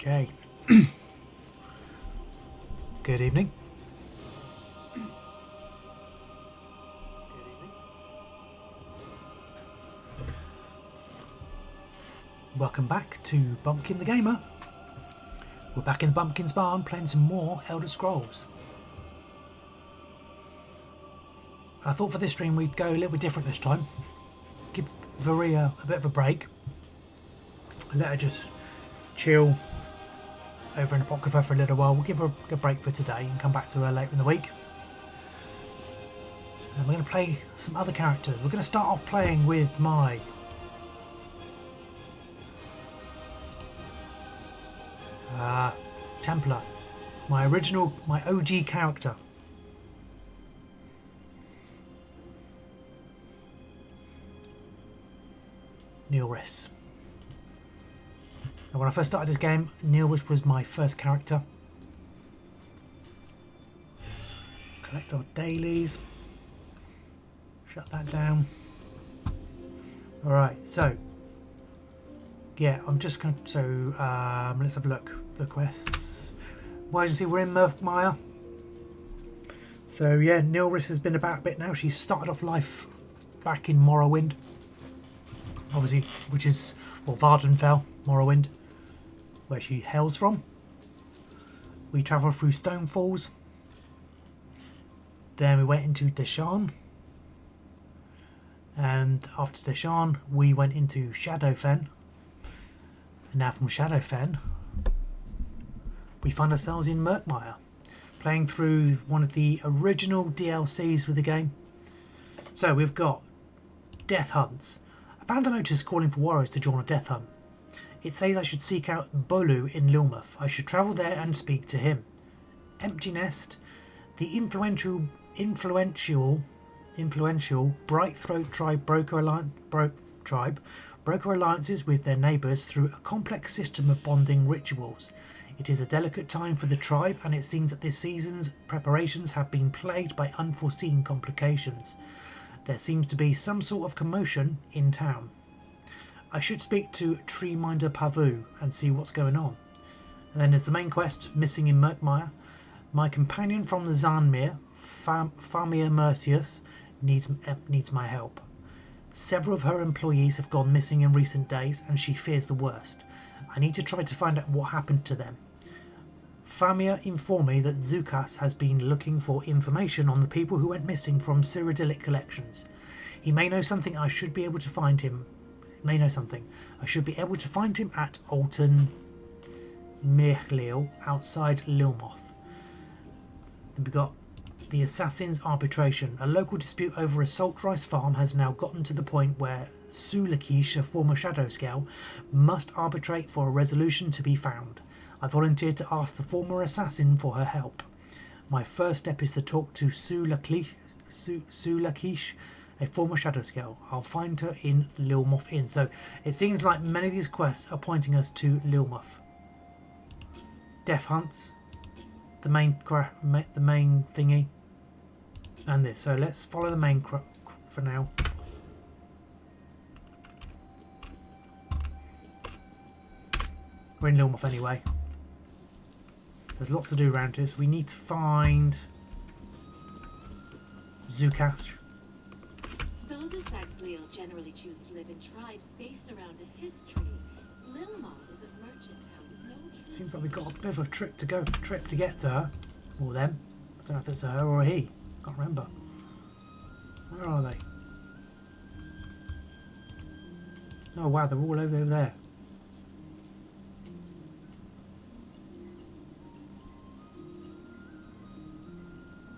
Okay. Good evening. Welcome back to Bumpkin the Gamer. We're back in the Bumpkin's Barn playing some more Elder Scrolls. I thought for this stream we'd go a little bit different this time. Give Varia a bit of a break. Let her just chill over in Apocrypha for a little while. We'll give her a break for today and come back to her later in the week. And we're going to play some other characters. We're going to start off playing with my Templar, my OG character. Nylriss. And when I first started this game, Nylriss was my first character. Collect our dailies. Shut that down. Alright, so yeah, I'm just going to, let's have a look. The quests. Well, as you see, we're in Murkmire. So yeah, Nylriss has been about a bit now. She started off life back in Morrowind. Obviously, which is, well, Vardenfell, Morrowind, where she hails from. We travelled through Stonefalls. Then we went into Deshaan. And after Deshaan, we went into Shadowfen. And now from Shadowfen, we find ourselves in Murkmire, playing through one of the original DLCs with the game. So we've got death hunts. I found a notice calling for warriors to join a death hunt. It says I should seek out Bolu in Lilmuth. I should travel there and speak to him. Empty Nest. The influential Bright Throat tribe broker alliances with their neighbours through a complex system of bonding rituals. It is a delicate time for the tribe, and it seems that this season's preparations have been plagued by unforeseen complications. There seems to be some sort of commotion in town. I should speak to Tree-Minder Pavu and see what's going on. And then there's the main quest, Missing in Murkmire. My companion from the Zanmir, Famia Mercius, needs my help. Several of her employees have gone missing in recent days, and she fears the worst. I need to try to find out what happened to them. Famia informed me that Zukas has been looking for information on the people who went missing from Cyrodiilic collections. He may know something. I should be able to find him. I should be able to find him at Alton Mirchlil outside Lilmuth. Then we got the Assassin's Arbitration. A local dispute over a salt rice farm has now gotten to the point where Sulakish, a former Shadow Scale, must arbitrate for a resolution to be found. I volunteered to ask the former assassin for her help. My first step is to talk to Sulakish, a former Shadow Scale. I'll find her in Lilmuth Inn. So it seems like many of these quests are pointing us to Lilmuth. Death hunts, the main thingy, and this. So let's follow the main for now. We're in Lilmuth anyway. There's lots to do around here, so we need to find Zukas. Though the Saxhleel generally choose to live in tribes based around a history, Lilmuth is a merchant town with no true. Seems like we've got a bit of a trip to get to her, or them. I don't know if it's a her or a he. Can't remember. Where are they? Oh wow, they're all over there.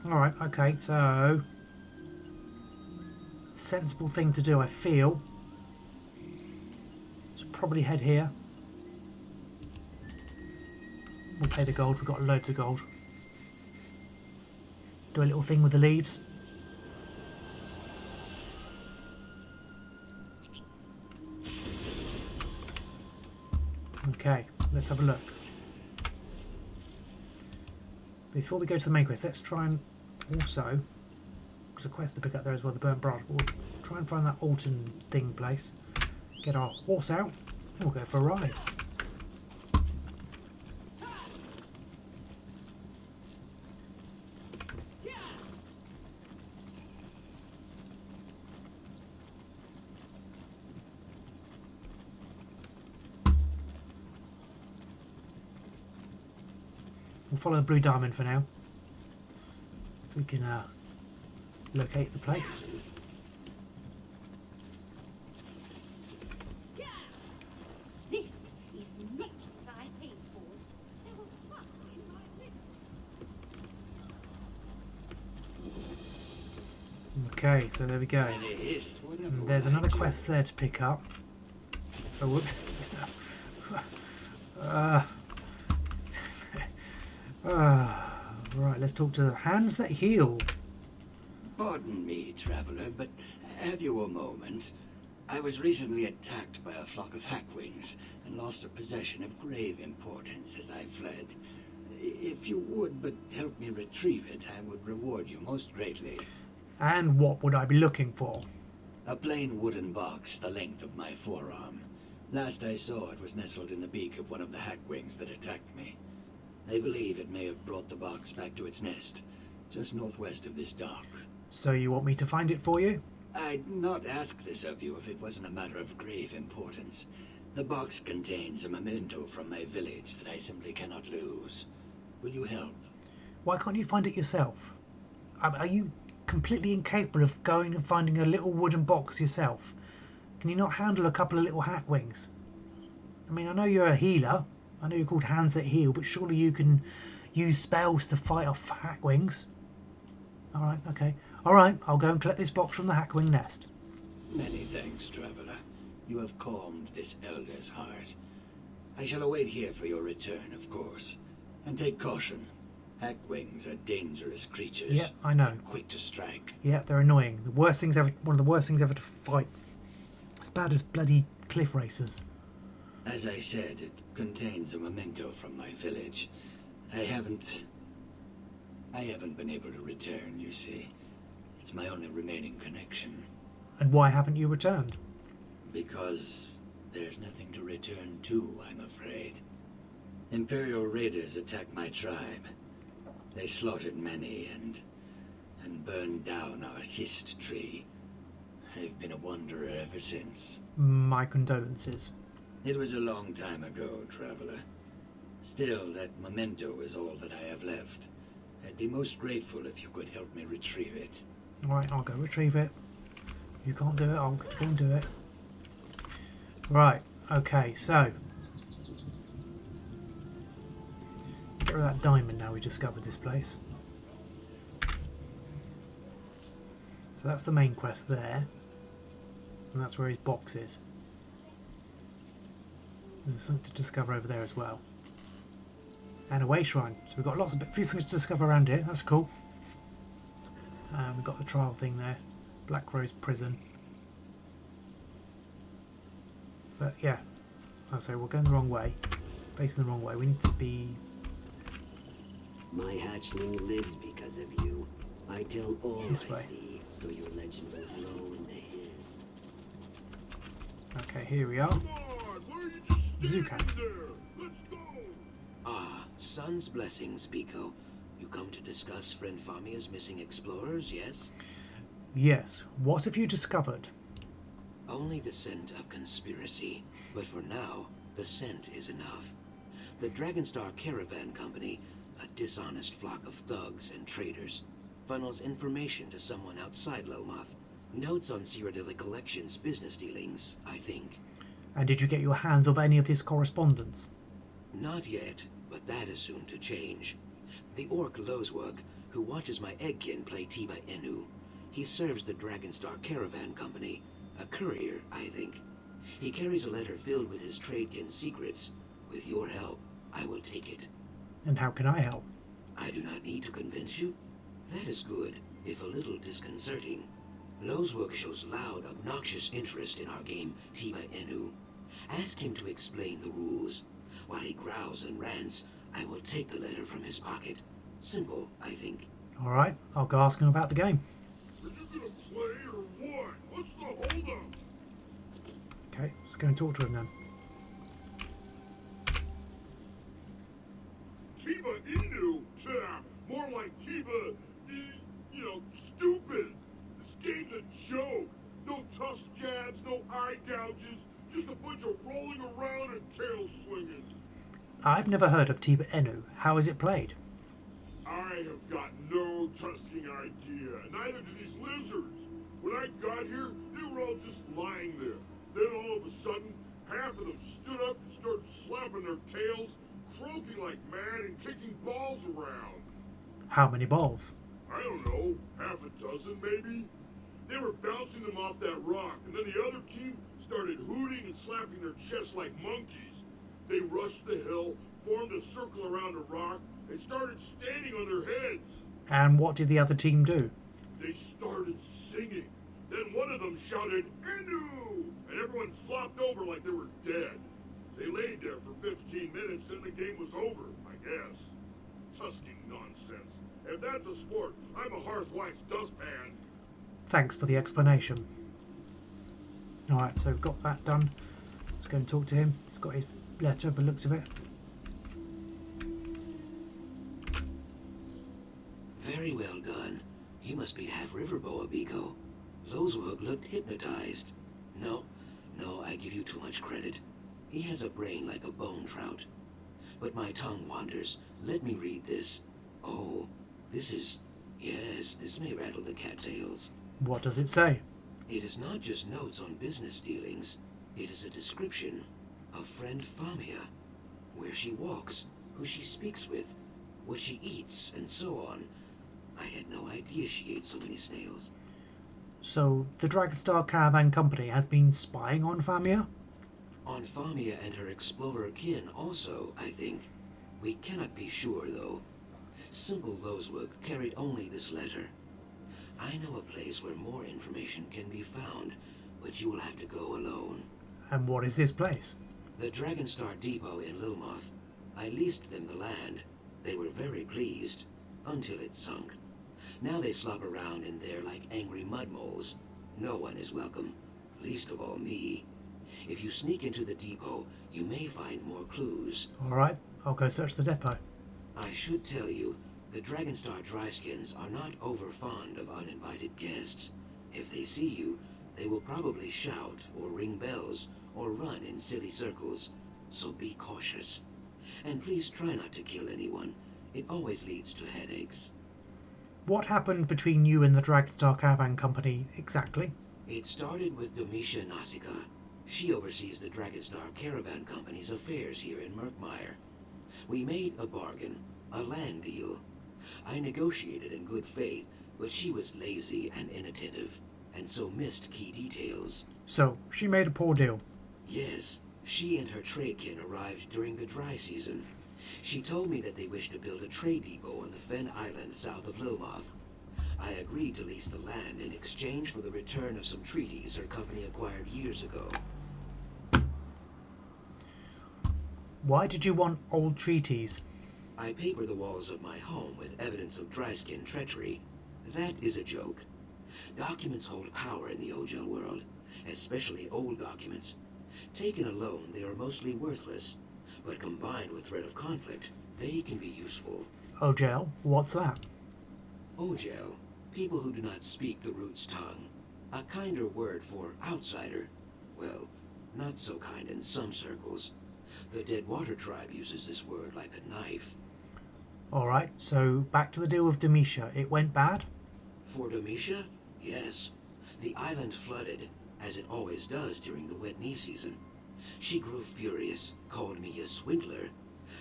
Alright, okay, so sensible thing to do, I feel. Let's probably head here. We'll pay the gold, we've got loads of gold. Do a little thing with the leaves. Okay, let's have a look. Before we go to the main quest, let's try and also, there's a quest to pick up there as well, the burnt branch. We'll try and find that Alton thing place. Get our horse out and we'll go for a ride. follow the blue diamond for now. So we can locate the place. This is not what I paid for. There was rust in my litter. Okay, so there we go. And there's another quest there to pick up. Oh, whoops. Right, let's talk to Hands-That-Heal. Pardon me, traveler, but have you a moment? I was recently attacked by a flock of hackwings and lost a possession of grave importance as I fled. If you would but help me retrieve it, I would reward you most greatly. And what would I be looking for? A plain wooden box the length of my forearm. Last I saw, it was nestled in the beak of one of the hackwings that attacked me. They believe it may have brought the box back to its nest, just northwest of this dock. So you want me to find it for you? I'd not ask this of you if it wasn't a matter of grave importance. The box contains a memento from my village that I simply cannot lose. Will you help? Why can't you find it yourself? Are you completely incapable of going and finding a little wooden box yourself? Can you not handle a couple of little hackwings? I mean, I know you're a healer. I know you're called Hands-That-Heal, but surely you can use spells to fight off hackwings. Alright, okay. Alright, I'll go and collect this box from the hackwing nest. Many thanks, traveler. You have calmed this elder's heart. I shall await here for your return, of course. And take caution. Hackwings are dangerous creatures. Yeah, I know. Quick to strike. Yeah, they're annoying. The worst things ever. One of the worst things ever to fight. As bad as bloody cliff racers. As I said, it contains a memento from my village. I haven't been able to return, you see. It's my only remaining connection. And why haven't you returned? Because there's nothing to return to, I'm afraid. Imperial raiders attacked my tribe. They slaughtered many and burned down our hist tree. I've been a wanderer ever since. My condolences. It was a long time ago, traveler. Still, that memento is all that I have left. I'd be most grateful if you could help me retrieve it. Alright, I'll go retrieve it. You can't do it, I'll go and do it. Right, okay, so. Let's get rid of that diamond now we discovered this place. So that's the main quest there. And that's where his box is. There's something to discover over there as well. And a way shrine. So we've got a few things to discover around here. That's cool. We've got the trial thing there. Black Rose Prison. But yeah, I'll say we're going the wrong way. Facing the wrong way. We need to be... My hatchling lives because of you. I tell all This I way. see, so your legend will glow in the hills. Okay, here we are. Come on, why are you just standing Zucats. there? Let's go! Ah, Sun's blessings, Pico. You come to discuss friend Famia's missing explorers, yes? Yes. What have you discovered? Only the scent of conspiracy. But for now, the scent is enough. The Dragonstar Caravan Company, a dishonest flock of thugs and traitors, funnels information to someone outside Lelmoth. Notes on Cyrodiilic Collection's business dealings, I think. And did you get your hands on any of this correspondence? Not yet, but that is soon to change. The orc Lozwork, who watches my eggkin play Tiba Inu. He serves the Dragonstar Caravan Company. A courier, I think. He carries a letter filled with his tradekin's secrets. With your help, I will take it. And how can I help? I do not need to convince you. That is good, if a little disconcerting. Lozwork shows loud, obnoxious interest in our game, Tiba Inu. Ask him to explain the rules. While he growls and rants, I will take the letter from his pocket. Simple, I think. Alright, I'll go ask him about the game. Are you gonna play or what? What's the holdup? Okay, let's go and talk to him then. Tiba Inu? More like Tiba, stupid. This game's a joke. No tusk jabs, no eye gouges, just a bunch of rolling around and tail swinging. I've never heard of Tiba Inu. How is it played? I have got no tusking idea. Neither do these lizards. When I got here, they were all just lying there. Then all of a sudden, half of them stood up and started slapping their tails, croaking like mad and kicking balls around. How many balls? I don't know, half a dozen maybe? They were bouncing them off that rock, and then the other team started hooting and slapping their chests like monkeys. They rushed the hill, formed a circle around a rock, and started standing on their heads. And what did the other team do? They started singing. Then one of them shouted, "Inu!" and everyone flopped over like they were dead. They laid there for 15 minutes, then the game was over, I guess. Tusking nonsense. If that's a sport, I'm a hearthwife's dustpan. Thanks for the explanation. Alright, so we've got that done. Let's go and talk to him. He's got his letter by the looks of it. Very well done. You must be half Riverboa, Biko. Lozwoog looked hypnotized. No, I give you too much credit. He has a brain like a bone trout. But my tongue wanders. Let me read this. Oh, this is... Yes, this may rattle the cattails. What does it say? It is not just notes on business dealings. It is a description of friend Famia. Where she walks, who she speaks with, what she eats, and so on. I had no idea she ate so many snails. So, the Dragonstar Caravan Company has been spying on Famia? On Famia and her explorer kin also, I think. We cannot be sure, though. Simple Lozwoog carried only this letter. I know a place where more information can be found, but you will have to go alone. And what is this place? The Dragonstar Depot in Lilmoth. I leased them the land. They were very pleased, until it sunk. Now they slop around in there like angry mud moles. No one is welcome, least of all me. If you sneak into the depot, you may find more clues. Alright, I'll go search the depot. I should tell you, the Dragonstar Dryskins are not over fond of uninvited guests. If they see you, they will probably shout or ring bells or run in silly circles, so be cautious. And please try not to kill anyone. It always leads to headaches. What happened between you and the Dragonstar Caravan Company exactly? It started with Domitia Nausicaa. She oversees the Dragonstar Caravan Company's affairs here in Murkmire. We made a bargain, a land deal. I negotiated in good faith, but she was lazy and inattentive, and so missed key details. So, she made a poor deal. Yes, she and her tradekin arrived during the dry season. She told me that they wished to build a trade depot on the Fen Island south of Lilmoth. I agreed to lease the land in exchange for the return of some treaties her company acquired years ago. Why did you want old treaties? I paper the walls of my home with evidence of Dryskin treachery. That is a joke. Documents hold power in the OGL world, especially old documents. Taken alone, they are mostly worthless, but combined with threat of conflict, they can be useful. OGL? What's that? OGL, people who do not speak the Root's tongue. A kinder word for outsider. Well, not so kind in some circles. The Deadwater tribe uses this word like a knife. Alright, so back to the deal with Domitia. It went bad? For Domitia? Yes. The island flooded, as it always does during the wet knee season. She grew furious, called me a swindler.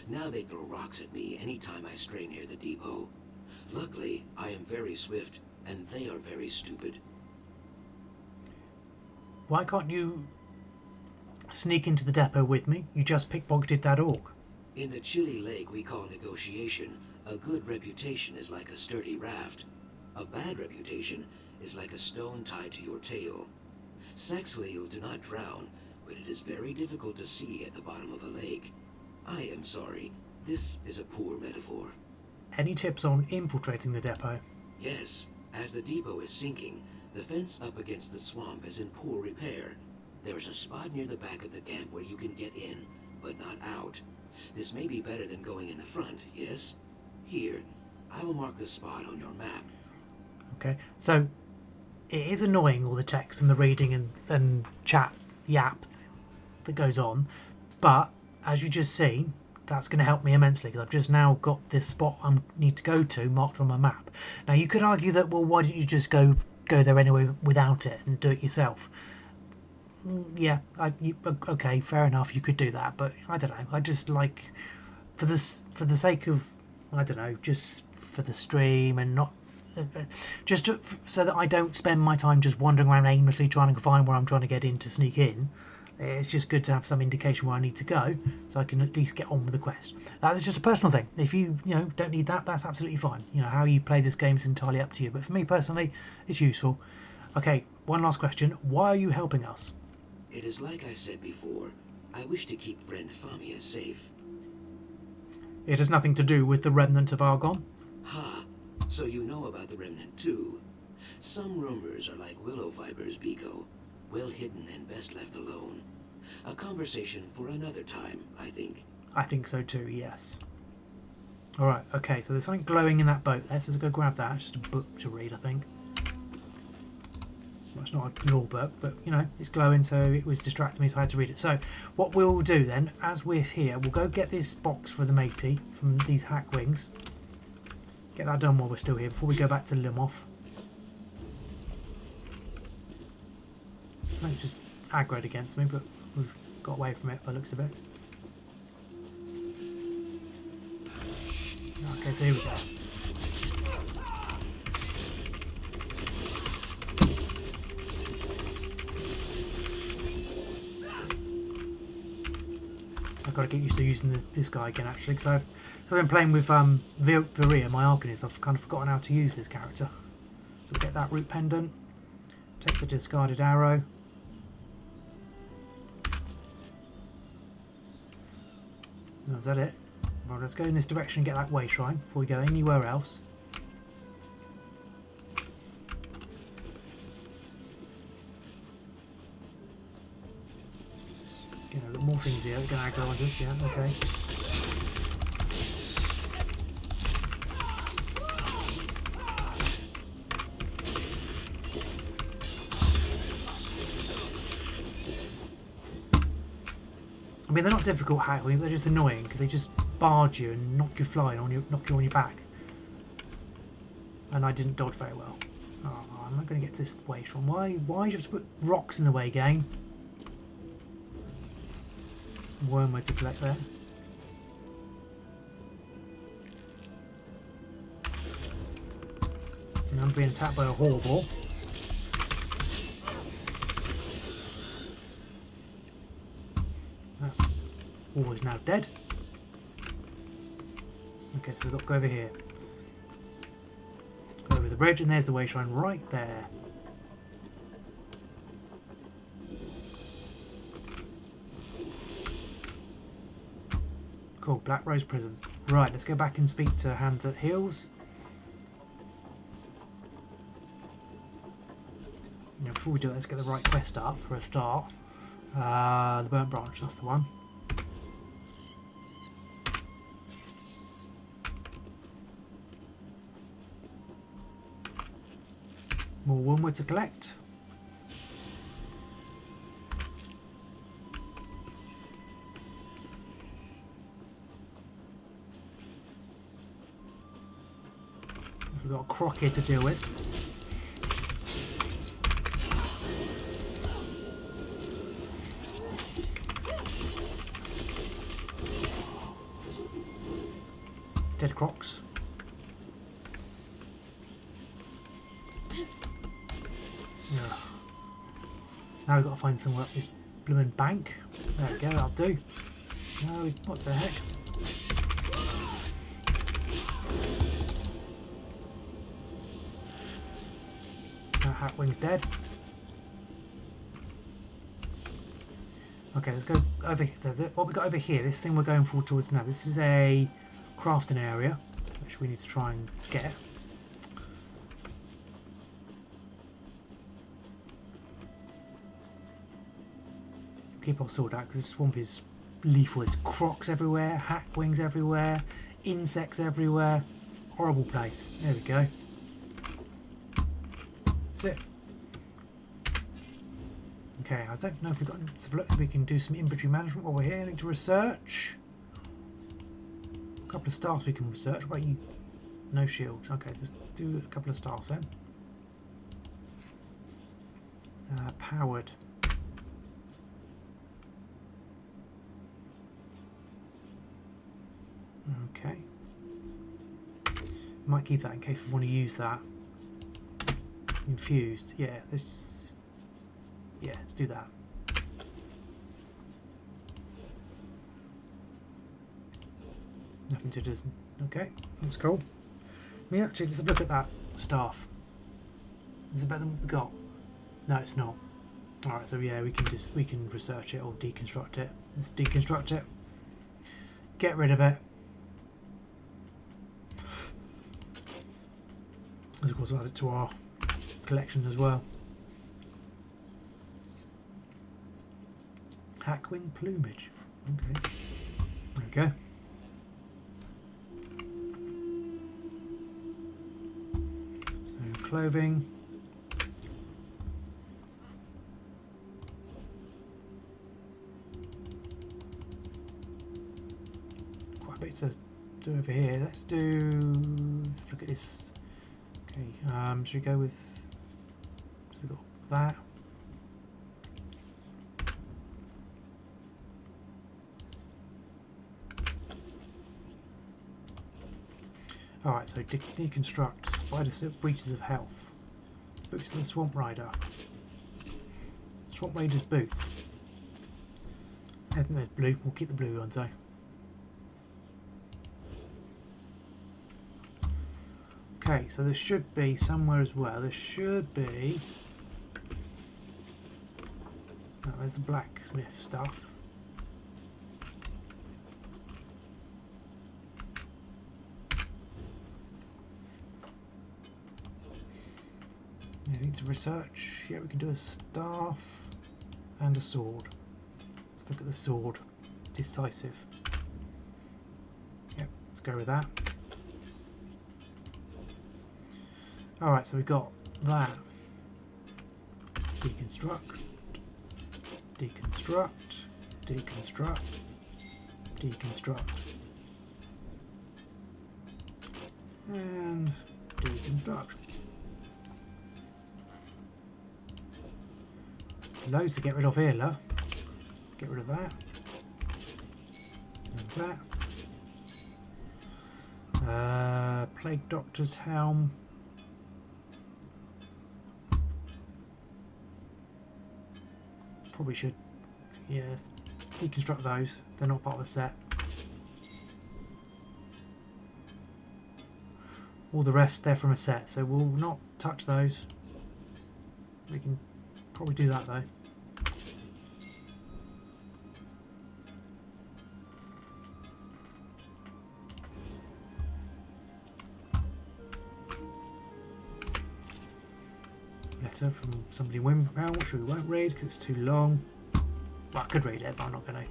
Now they throw rocks at me anytime I stray near the depot. Luckily, I am very swift, and they are very stupid. Why can't you sneak into the depot with me? You just pickpocketed that orc. In the chilly lake we call negotiation, a good reputation is like a sturdy raft. A bad reputation is like a stone tied to your tail. Saxhleel do not drown, but it is very difficult to see at the bottom of a lake. I am sorry, this is a poor metaphor. Any tips on infiltrating the depot? Yes, as the depot is sinking, the fence up against the swamp is in poor repair. There is a spot near the back of the camp where you can get in, but not out. This may be better than going in the front, yes? Here, I will mark the spot on your map. Okay, so it is annoying, all the text and the reading and chat yap that goes on, but as you just seen, that's going to help me immensely because I've just now got this spot I need to go to marked on my map. Now you could argue that, well, why don't you just go there anyway without it and do it yourself? Yeah, okay, fair enough, you could do that, but I don't know. I just like, for the sake of, I don't know, just for the stream and not so that I don't spend my time just wandering around aimlessly trying to find where I'm trying to get in to sneak in. It's just good to have some indication where I need to go, so I can at least get on with the quest. That is just a personal thing. If you don't need that, that's absolutely fine. How you play this game is entirely up to you. But for me personally, it's useful. Okay, one last question. Why are you helping us? It is like I said before. I wish to keep friend Famia safe. It has nothing to do with the remnant of Argon. Ha! So you know about the remnant too. Some rumors are like willow vipers, Biko. Well hidden and best left alone. A conversation for another time, I think. I think so too, yes. Alright, okay, so there's something glowing in that boat. Let's just go grab that. It's just a book to read, I think. Well, it's not a law book, but, it's glowing, so it was distracting me, so I had to read it. So, what we'll do then, as we're here, we'll go get this box for the matey from these hack wings. Get that done while we're still here, before we go back to Limov. Something just aggroed against me, but we've got away from it by the looks of it. Okay, so here we go. I've got to get used to using this guy again, actually, because I've been playing with Viria, my Arcanist. I've kind of forgotten how to use this character. So we'll get that root pendant, take the discarded arrow. Oh, is that it? Well, let's go in this direction and get that way shrine before we go anywhere else. We've got more things here that are going to aggro on this, yeah, okay. I mean, they're not difficult hackling, they're just annoying because they just barge you and knock you flying on knock you on your back. And I didn't dodge very well. Oh, I'm not going to get to this way from. Why do you have to put rocks in the way, game? Wormwood to collect there. And I'm being attacked by a Horrible. That's always now dead. Okay, so we've got to go over here. Go over the bridge, and there's the way shrine right there. Cool, Black Rose Prison. Right, let's go back and speak to Hands-That-Heals. Now, before we do it, let's get the right quest up for a start. The Burnt Branch, that's the one. More wormwood to collect. We've got a croc here to deal with. Dead crocs. Yeah. Now we've got to find somewhere up this bloomin' bank. There we go, that'll do. No, what the heck? That Hatwing's dead. Okay, let's go over here. What we got over here, this thing we're going for towards now. This is a crafting area, which we need to try and get. Keep our sword out because this swamp is lethal. There's crocs everywhere, hack wings everywhere, insects everywhere. Horrible place. There we go. That's it. Okay, I don't know if we've got. Let's have a look if we can do some inventory management while we're here. Link to research. A couple of staffs we can research. What about you? No shield. Okay, let's do a couple of staffs then. Powered. Okay. Might keep that in case we want to use that. Infused. Yeah, let's do that. Nothing to do. Okay, that's cool. Yeah, actually, let's have a look at that staff. Is it better than what we got? No, it's not. Alright, so yeah, we can research it or deconstruct it. Let's deconstruct it. Get rid of it. As of course, we'll add it to our collection as well. Hackwing plumage. Okay. There we go. So clothing. Quite a bit to do over here. Let's look at this. Okay, should we go with, so we've got that. Alright, so deconstruct, spider silk, breaches of health, boots of the Swamp Rider, Swamp Raider's boots. I think there's blue, we'll keep the blue ones though. Okay, so there should be somewhere as well. There should be. Oh, there's the blacksmith stuff. Yeah, need to research. Yeah, we can do a staff and a sword. Let's look at the sword. Decisive. Yep, let's go with that. Alright, so we've got that. Deconstruct. Deconstruct. Deconstruct. Deconstruct. And deconstruct. Loads to get rid of here, look. Get rid of that. And that. Plague Doctor's helm. Probably should, yes, deconstruct those. They're not part of the set. All the rest, they're from a set, so we'll not touch those. We can probably do that though. Letter from somebody in Wimperpound, which we won't read because it's too long. Well, I could read it, but I'm not going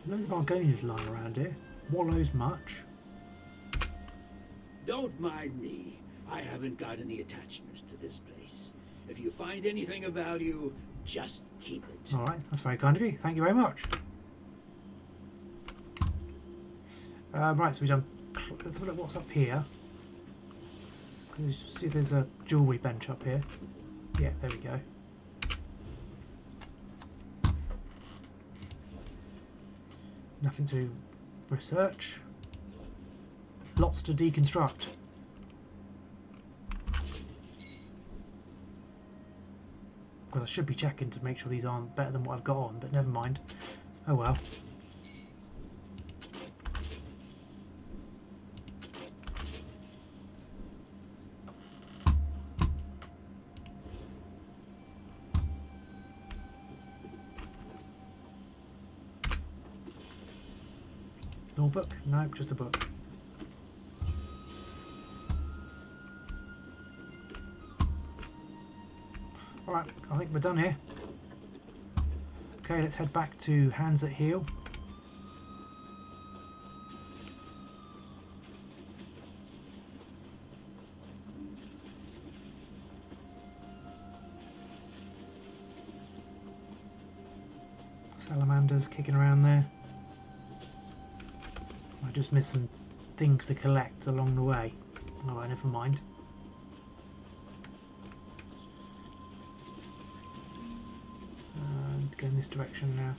to. Loads of Argonians lying around here. Wallows much. Don't mind me. I haven't got any attachments to this place. If you find anything of value, just keep it. Alright, that's very kind of you. Thank you very much. Right, so we've done. Let's have a look what's up here. See if there's a jewellery bench up here. Yeah, there we go. Nothing to research. Lots to deconstruct. Because I should be checking to make sure these aren't better than what I've got on, but never mind. Oh well. No book? Nope, just a book. Alright, I think we're done here. Okay, let's head back to Hands-That-Heal. Salamanders kicking around there. I just missed some things to collect along the way. Alright, never mind. Let's go in this direction now.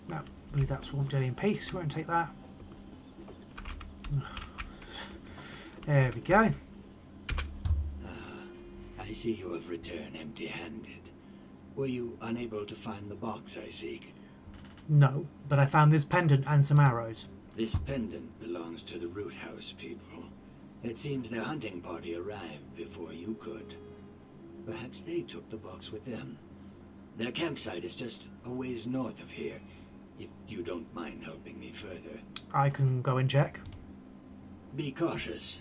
No, leave that swamp jelly in peace. We won't take that. There we go. I see you have returned empty-handed. Were you unable to find the box I seek? No, but I found this pendant and some arrows. This pendant belongs to the Root House people. It seems their hunting party arrived before you could. Perhaps they took the box with them. Their campsite is just a ways north of here, if you don't mind helping me further. I can go and check. Be cautious.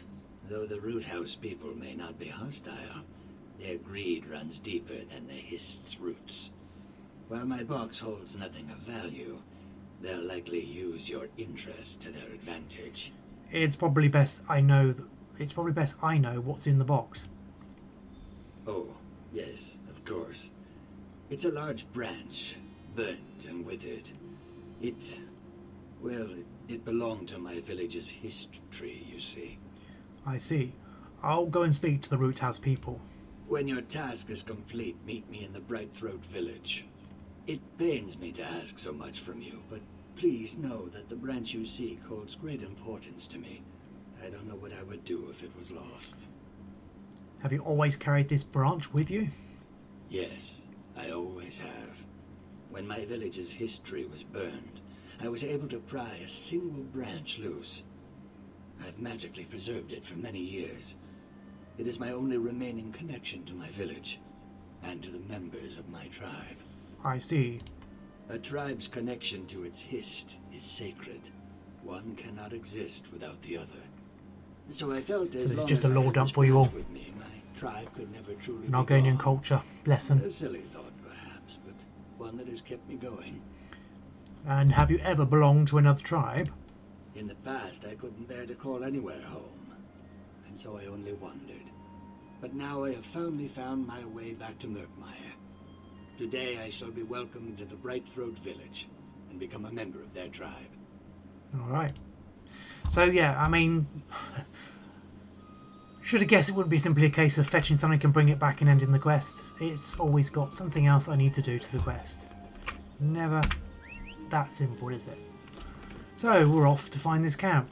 Though the Root House people may not be hostile, their greed runs deeper than the Hist's roots. While my box holds nothing of value, they'll likely use your interest to their advantage. It's probably best I know. It's probably best I know what's in the box. Oh, yes, of course. It's a large branch, burnt and withered. It belonged to my village's history, you see. I see. I'll go and speak to the Root House people. When your task is complete, meet me in the Bright Throat village. It pains me to ask so much from you, but please know that the branch you seek holds great importance to me. I don't know what I would do if it was lost. Have you always carried this branch with you? Yes, I always have. When my village's history was burned, I was able to pry a single branch loose. I've magically preserved it for many years. It is my only remaining connection to my village, and to the members of my tribe. I see. A tribe's connection to its hist is sacred. One cannot exist without the other. So I felt as So this is long just as a I lore had dump this for you all. branch with me, my tribe could never truly An be Argonian gone. culture lesson. A silly thought, perhaps, but one that has kept me going. And have you ever belonged to another tribe? In the past, I couldn't bear to call anywhere home, and so I only wandered. But now I have finally found my way back to Murkmire. Today I shall be welcomed to the Bright Throat village, and become a member of their tribe. Alright. So yeah, I mean... should have guessed it wouldn't be simply a case of fetching something and bring it back and ending the quest. It's always got something else I need to do to the quest. Never that simple, is it? So, we're off to find this camp.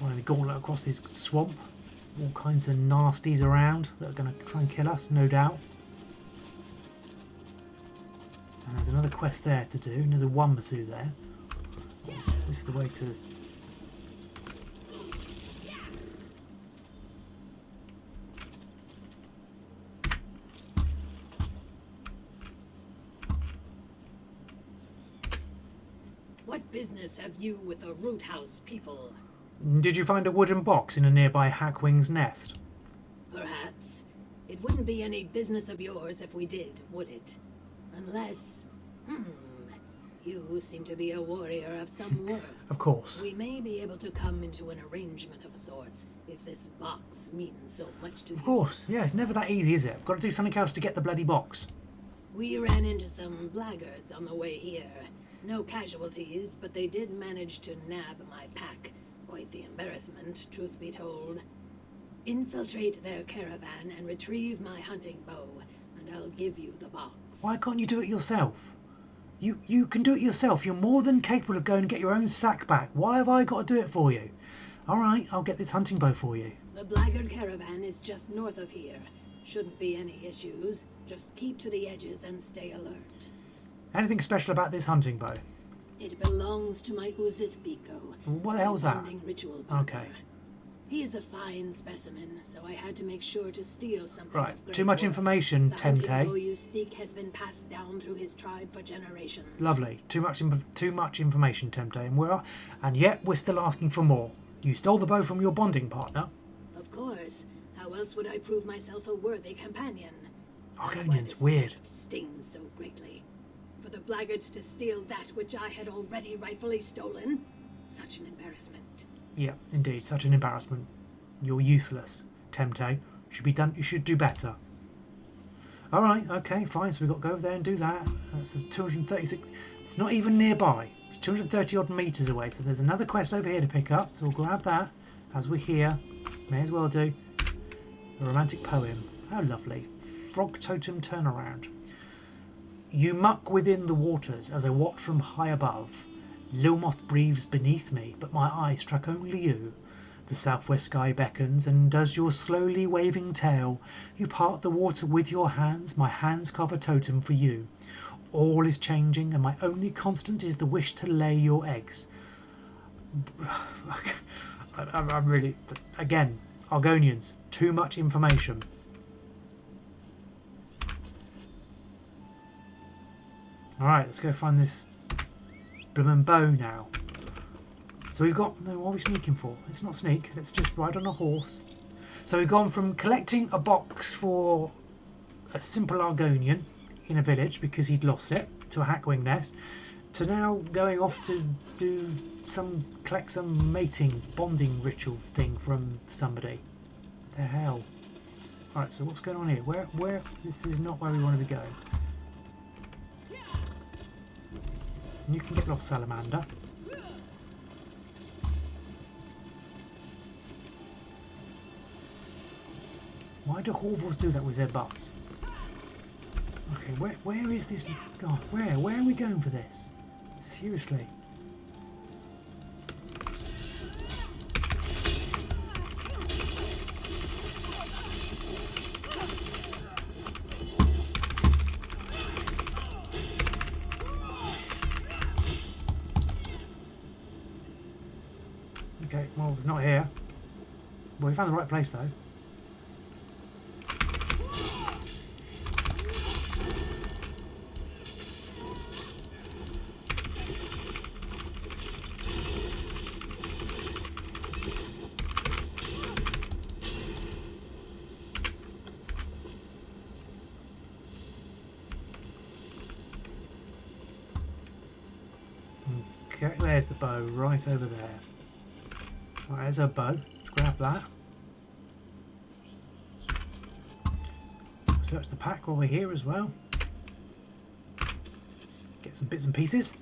Well, we gauntlet across this swamp. All kinds of nasties around that are going to try and kill us, no doubt. And there's another quest there to do, and there's a Wambasu there. This is the way to... What business have you with the Root House people? Did you find a wooden box in a nearby Hackwing's nest? Perhaps. It wouldn't be any business of yours if we did, would it? Unless... you seem to be a warrior of some worth. Of course. We may be able to come into an arrangement of sorts if this box means so much to you. Of course. Yeah, it's never that easy, is it? I've got to do something else to get the bloody box. We ran into some blackguards on the way here. No casualties, but they did manage to nab my pack. Quite the embarrassment, truth be told. Infiltrate their caravan and retrieve my hunting bow, and I'll give you the box. Why can't you do it yourself? You can do it yourself. You're more than capable of going and get your own sack back. Why have I got to do it for you? Alright, I'll get this hunting bow for you. The blackguard caravan is just north of here. Shouldn't be any issues. Just keep to the edges and stay alert. Anything special about this hunting bow? It belongs to my Uzith Biko. What the hell's that? Bonding ritual partner. Okay. He is a fine specimen, so I had to make sure to steal something. Right, of great too much worth. information, The hunting bow Temte. you seek has been passed down through his tribe for generations. Lovely. Too much information, Temte, and yet we're still asking for more. You stole the bow from your bonding partner. Of course. How else would I prove myself a worthy companion? That's why Argonian's this weird. theft stings so greatly. For the blackguards to steal that which I had already rightfully stolen, such an embarrassment. Yeah, indeed, such an embarrassment. You're useless, Temte. You should do better. All right, okay, fine. So we've got to go over there and do that. That's 236. It's not even nearby. It's 230 odd meters away. So there's another quest over here to pick up. So we'll grab that as we're here. May as well do. A romantic poem. How lovely. Frog totem turnaround. You muck within the waters as I watch from high above. Lilmoth breathes beneath me, but my eye struck only you. The southwest sky beckons, and does your slowly waving tail. You part the water with your hands, my hands carve a totem for you. All is changing, and my only constant is the wish to lay your eggs. I'm really... Again, Argonians, too much information. Alright, let's go find this bloomin' bow now. So we've got... No, what are we sneaking for? Let's not sneak. Let's just ride on a horse. So we've gone from collecting a box for a simple Argonian in a village because he'd lost it to a hackwing nest to now going off to collect some mating, bonding ritual thing from somebody. What the hell? Alright, so what's going on here? Where? This is not where we want to be going. And you can get lost, Salamander. Why do Horvals do that with their butts? Okay, where is this? God, where are we going for this? Seriously. Okay, well, we're not here. Well, we found the right place though. Okay, there's the bow right over there. Right, there's a bow. Let's grab that. Search the pack while we're here as well. Get some bits and pieces.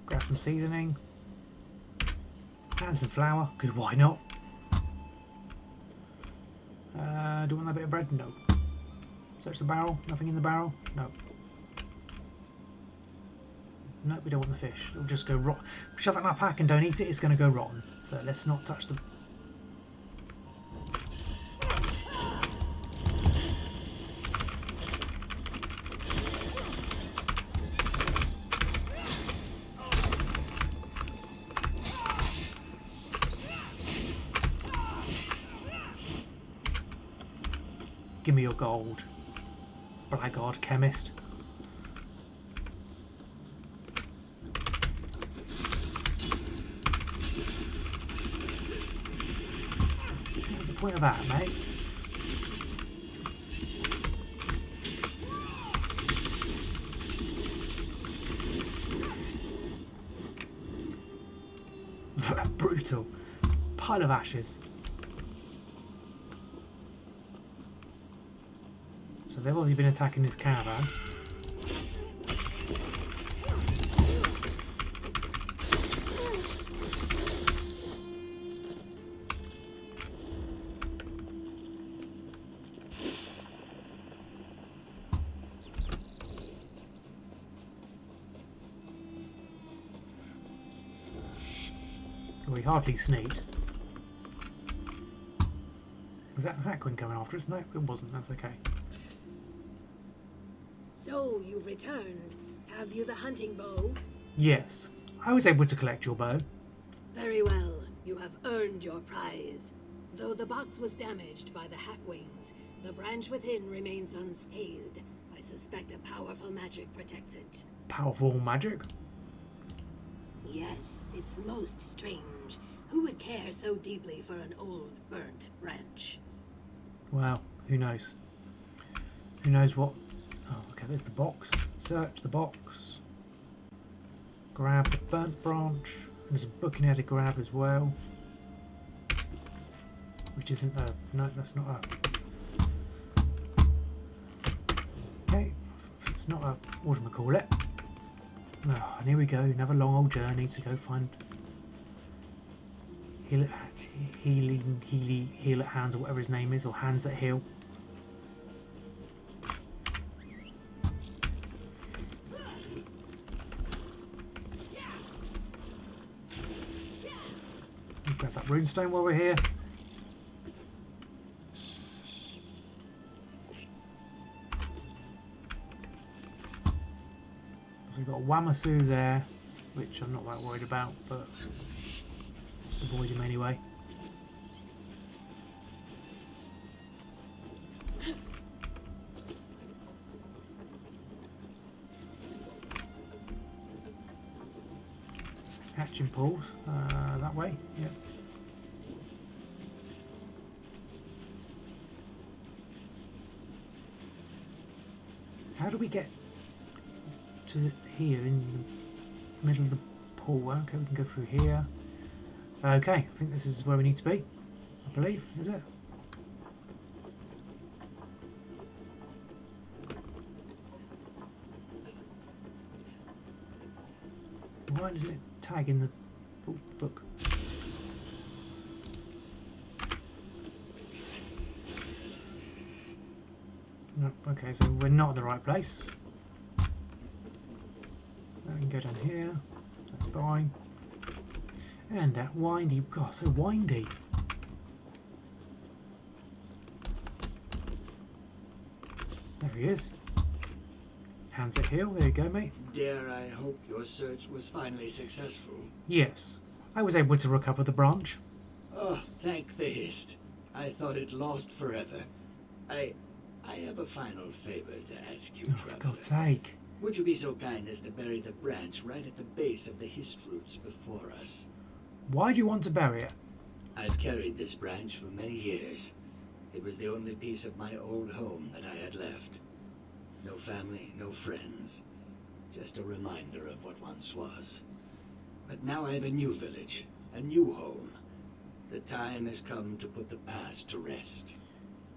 Grab some seasoning. And some flour, because why not? Do you want that bit of bread? No. Search the barrel. Nothing in the barrel? No. No, we don't want the fish. It'll just go rot. If we shove that in our pack and don't eat it, it's going to go rotten. So let's not touch the... Give me your gold. Blackguard chemist. What's the point of that, mate? Brutal. Pile of ashes. So they've obviously been attacking this caravan. We hardly sneaked. Was that Hackwing coming after us? No, it wasn't. That's okay. So, you've returned. Have you the hunting bow? Yes, I was able to collect your bow. Very well. You have earned your prize. Though the box was damaged by the Hackwings, the branch within remains unscathed. I suspect a powerful magic protects it. Powerful magic? Yes, it's most strange. Who would care so deeply for an old, burnt branch? Well, who knows? Who knows what... Oh, okay, there's the box. Search the box. Grab the burnt branch. There's a book in here to grab as well. Which isn't a... No, that's not a... Okay. It's not a... What do I call it? Oh, and here we go. Another long old journey to go find... Heal at Hands, or whatever his name is, or Hands-That-Heal. Grab that runestone while we're here. So we've got Wamasu there, which I'm not that worried about, but avoid him anyway. Hatching pools, that way, yep. How do we get to here in the middle of the pool? Okay, we can go through here. Okay, I think this is where we need to be, I believe, is it? Why doesn't it tag in the book? No, okay, so we're not in the right place. Now we can go down here, that's fine. And that windy, God, so windy. There he is. Hands-That-Heal, there you go, mate. Dare I hope your search was finally successful? Yes, I was able to recover the branch. Oh, thank the Hist. I thought it lost forever. I have a final favor to ask you, Oh, for traveler. God's sake. Would you be so kind as to bury the branch right at the base of the Hist roots before us? Why do you want to bury it? I've carried this branch for many years. It was the only piece of my old home that I had left. No family, no friends. Just a reminder of what once was. But now I have a new village, a new home. The time has come to put the past to rest.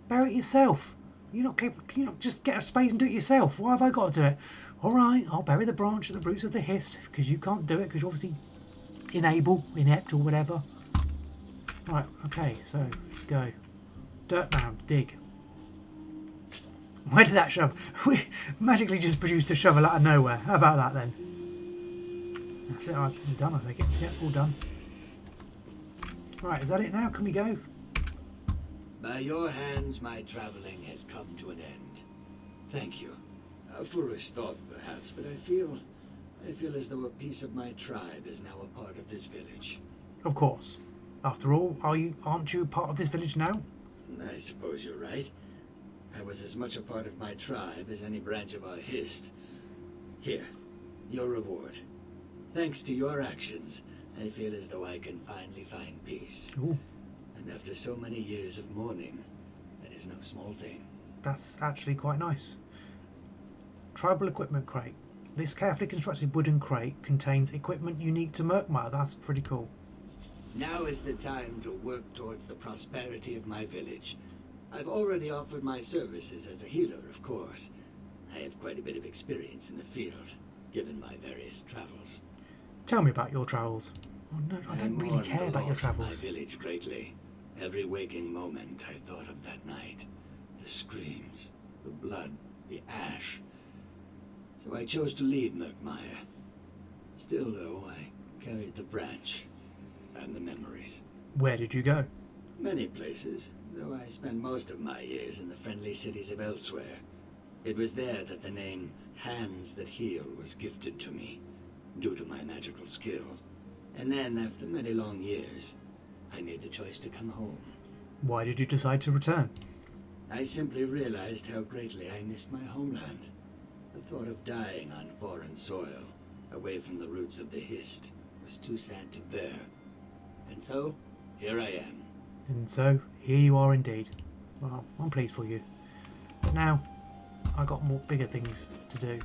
Bury it yourself. You're not capable. Can you not just get a spade and do it yourself? Why have I got to do it? All right, I'll bury the branch at the roots of the Hist because you can't do it because you're obviously inept, or whatever. Right, okay, so let's go. Dirt mound, dig. Where did that shovel? We magically just produced a shovel out of nowhere. How about that then? That's it, I'm done, I think. Yep, all done. Right, is that it now? Can we go? By your hands, my traveling has come to an end. Thank you. A foolish thought, perhaps, but I feel as though a piece of my tribe is now a part of this village. Of course. After all, aren't you part of this village now? I suppose you're right. I was as much a part of my tribe as any branch of our Hist. Here, your reward. Thanks to your actions, I feel as though I can finally find peace. Ooh, And after so many years of mourning, that is no small thing. that's actually quite nice. Tribal equipment crate. This carefully constructed wooden crate contains equipment unique to Murkmire. That's pretty cool. Now is the time to work towards the prosperity of my village. I've already offered my services as a healer, of course. I have quite a bit of experience in the field, given my various travels. Tell me about your travels. Oh, no, I don't really mourn care the about your loss of travels. my village greatly. Every waking moment I thought of that night. The screams, the blood, the ash. So I chose to leave Murkmire. Still, though, I carried the branch and the memories. Where did you go? Many places, though I spent most of my years in the friendly cities of elsewhere. It was there that the name Hands-That-Heal was gifted to me. due to my magical skill. And then, after many long years, I made the choice to come home. Why did you decide to return? I simply realized how greatly I missed my homeland. The thought of dying on foreign soil, away from the roots of the Hist, was too sad to bear. And so, here I am. And so, here you are indeed. Well, I'm pleased for you. But now, I've got more bigger things to do.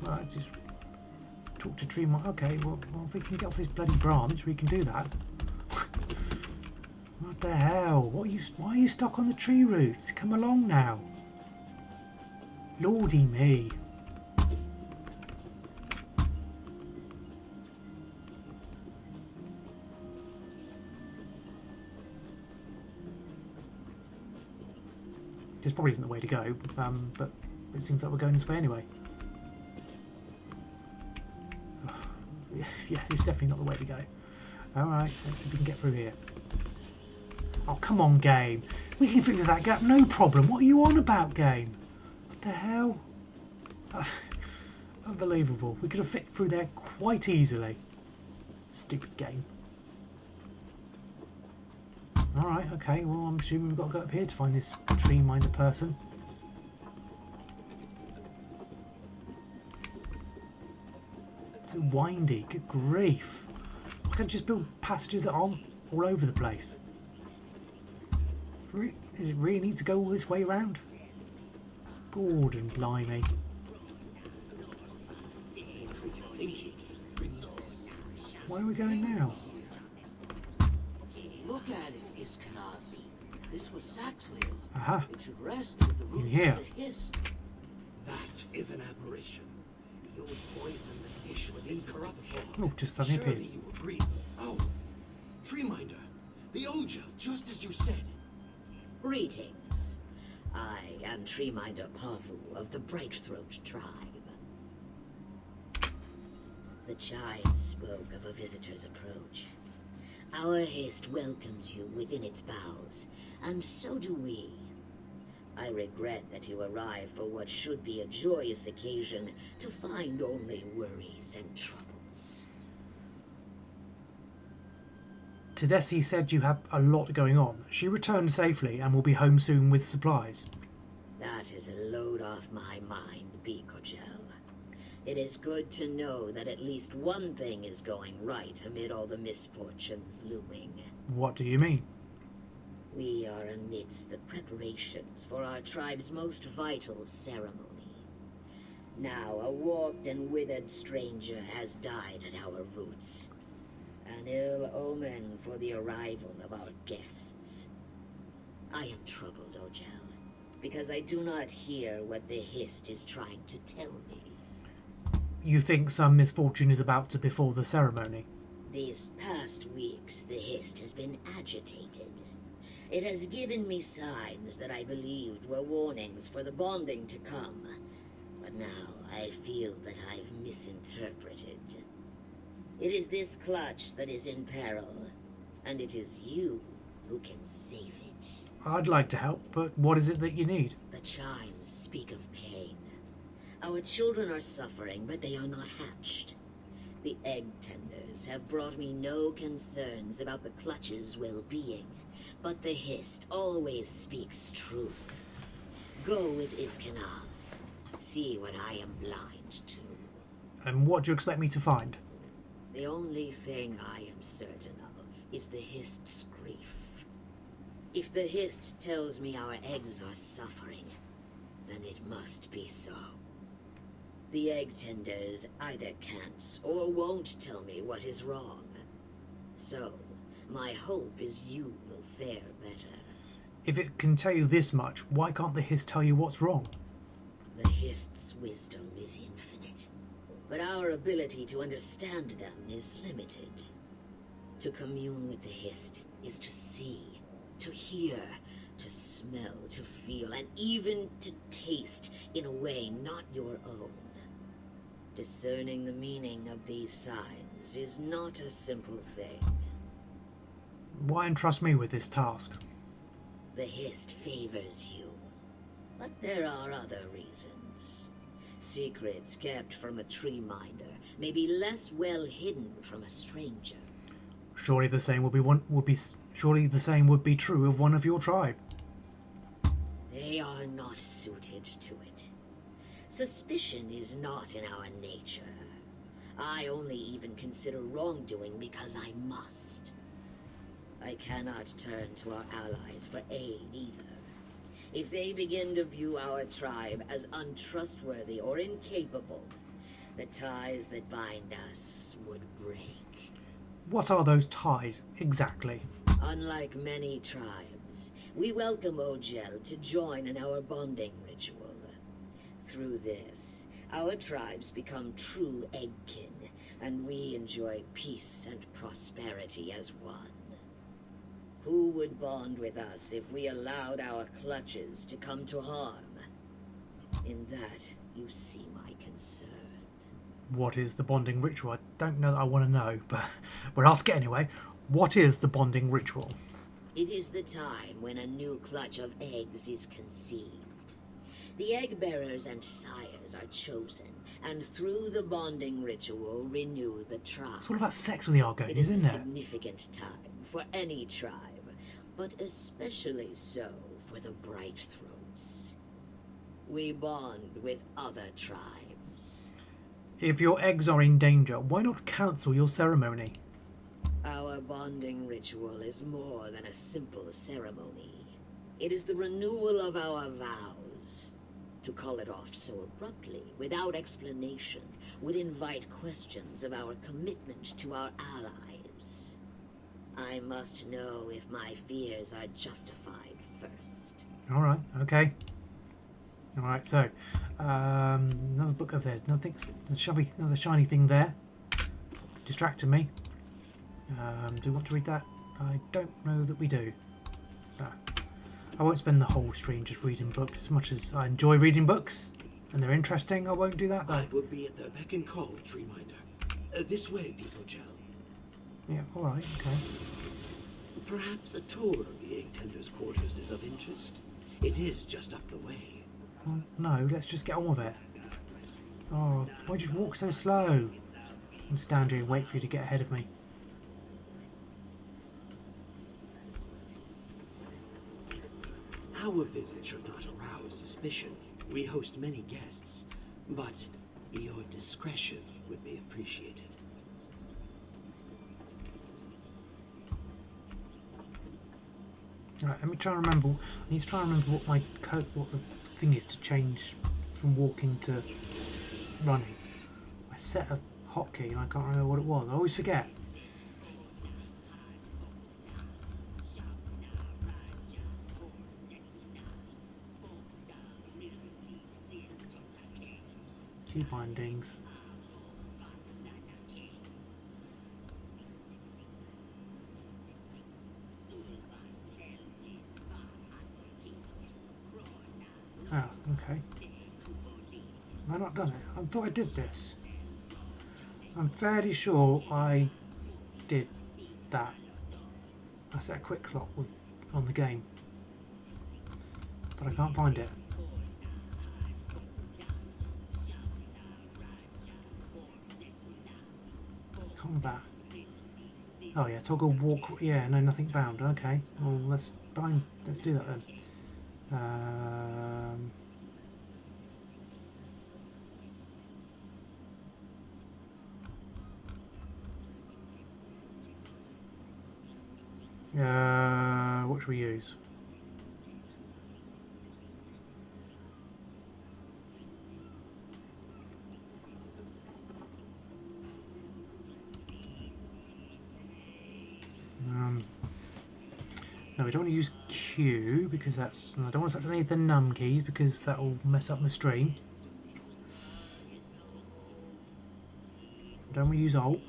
Right, just talk to Tree-Minder. Okay, well, if we can get off this bloody branch, we can do that. What the hell? Why are you stuck on the tree roots? Come along now. Lordy me. This probably isn't the way to go, but it seems like we're going this way anyway. Yeah, it's definitely not the way to go. Alright, let's see if we can get through here. Oh, come on, game. We can fit through that gap, no problem. What are you on about, game? What the hell? Unbelievable. We could have fit through there quite easily. Stupid game. Alright, okay. Well, I'm assuming we've got to go up here to find this Tree-Minder person. So windy. Good grief. Why can't you just build passages that aren't all over the place? Does it really need to go all this way around? Gordon blimey. Where are we going now? Look at it, Iskanazi. This was Saxley. Aha. It should rest with the roots here. of the Hist. That is an aberration. You'll poison the fish with incorruption. Oh, just suddenly appeared. Surely you agree. Oh, Tree-Minder, the OG, just as you said. Greetings. I am Tree-Minder Pavu of the Brightthroat tribe. The chime spoke of a visitor's approach. Our Hist welcomes you within its boughs, and so do we. I regret that you arrive for what should be a joyous occasion to find only worries and troubles. Tedeschi said you have a lot going on. She returned safely and will be home soon with supplies. That is a load off my mind, Bikojel. It is good to know that at least one thing is going right amid all the misfortunes looming. What do you mean? We are amidst the preparations for our tribe's most vital ceremony. Now, a warped and withered stranger has died at our roots. An ill omen for the arrival of our guests. I am troubled, Ojel, because I do not hear what the Hist is trying to tell me. You think some misfortune is about to befall the ceremony? These past weeks, the Hist has been agitated. It has given me signs that I believed were warnings for the bonding to come. But now I feel that I've misinterpreted. It is this clutch that is in peril, and it is you who can save it. I'd like to help, but what is it that you need? The chimes speak of pain. Our children are suffering, but they are not hatched. The egg tenders have brought me no concerns about the clutch's well-being, but the Hist always speaks truth. Go with Iskanaz. See what I am blind to. And what do you expect me to find? The only thing I am certain of is the Hist's grief. If the Hist tells me our eggs are suffering, then it must be so. The egg tenders either can't or won't tell me what is wrong. So, my hope is you will fare better. If it can tell you this much, why can't the Hist tell you what's wrong? The Hist's wisdom is infinite, but our ability to understand them is limited. To commune with the Hist is to see, to hear, to smell, to feel, and even to taste in a way not your own. Discerning the meaning of these signs is not a simple thing. Why entrust me with this task? The Hist favors you, but there are other reasons. Secrets kept from a Tree-Minder may be less well hidden from a stranger. Surely the same surely the same would be true of one of your tribe. They are not suited to it. Suspicion is not in our nature. I only even consider wrongdoing because I must. I cannot turn to our allies for aid either. If they begin to view our tribe as untrustworthy or incapable, the ties that bind us would break. What are those ties, exactly? Unlike many tribes, we welcome Ogel to join in our bonding ritual. Through this, our tribes become true eggkin, and we enjoy peace and prosperity as one. Who would bond with us if we allowed our clutches to come to harm? In that, you see my concern. What is the bonding ritual? I don't know that I want to know, but we'll ask it anyway. What is the bonding ritual? It is the time when a new clutch of eggs is conceived. The egg bearers and sires are chosen, and through the bonding ritual renew the tribe. It's all about sex with the Argonians, It is a isn't it? significant time for any tribe, but especially so for the Bright Throats. We bond with other tribes. If your eggs are in danger, why not cancel your ceremony? Our bonding ritual is more than a simple ceremony. It is the renewal of our vows. To call it off so abruptly, without explanation, would invite questions of our commitment to our allies. I must know if my fears are justified first. Alright, okay. Alright, so, another book over there. Another shiny thing there. Distracting me. Do you want to read that? I don't know that we do. No. I won't spend the whole stream just reading books. As much as I enjoy reading books, and they're interesting, I won't do that though. I will be at the beck and call, Tree-Minder. This way, Pico-Gel. Yeah, alright, okay. Perhaps a tour of the Egg Tender's quarters is of interest. It is just up the way. Well, no, let's just get on with it. Oh, why'd you walk so slow? I'll stand here and wait for you to get ahead of me. Our visit should not arouse suspicion. We host many guests, but your discretion would be appreciated. Right, let me try and remember. I need to try and remember what my code, what the thing is to change from walking to running. I set a hotkey and I can't remember what it was. I always forget. Key bindings. Ah, okay. Have I not done it? I thought I did this. I'm fairly sure I did that. I set a quick slot on the game, but I can't find it. Combat. Oh yeah, toggle walk. Yeah, no, nothing bound. Okay, well let's do that then. What should we use? No, we don't want to use Q because that's. I don't want to touch any of the num keys because that will mess up my stream. Don't we use Alt?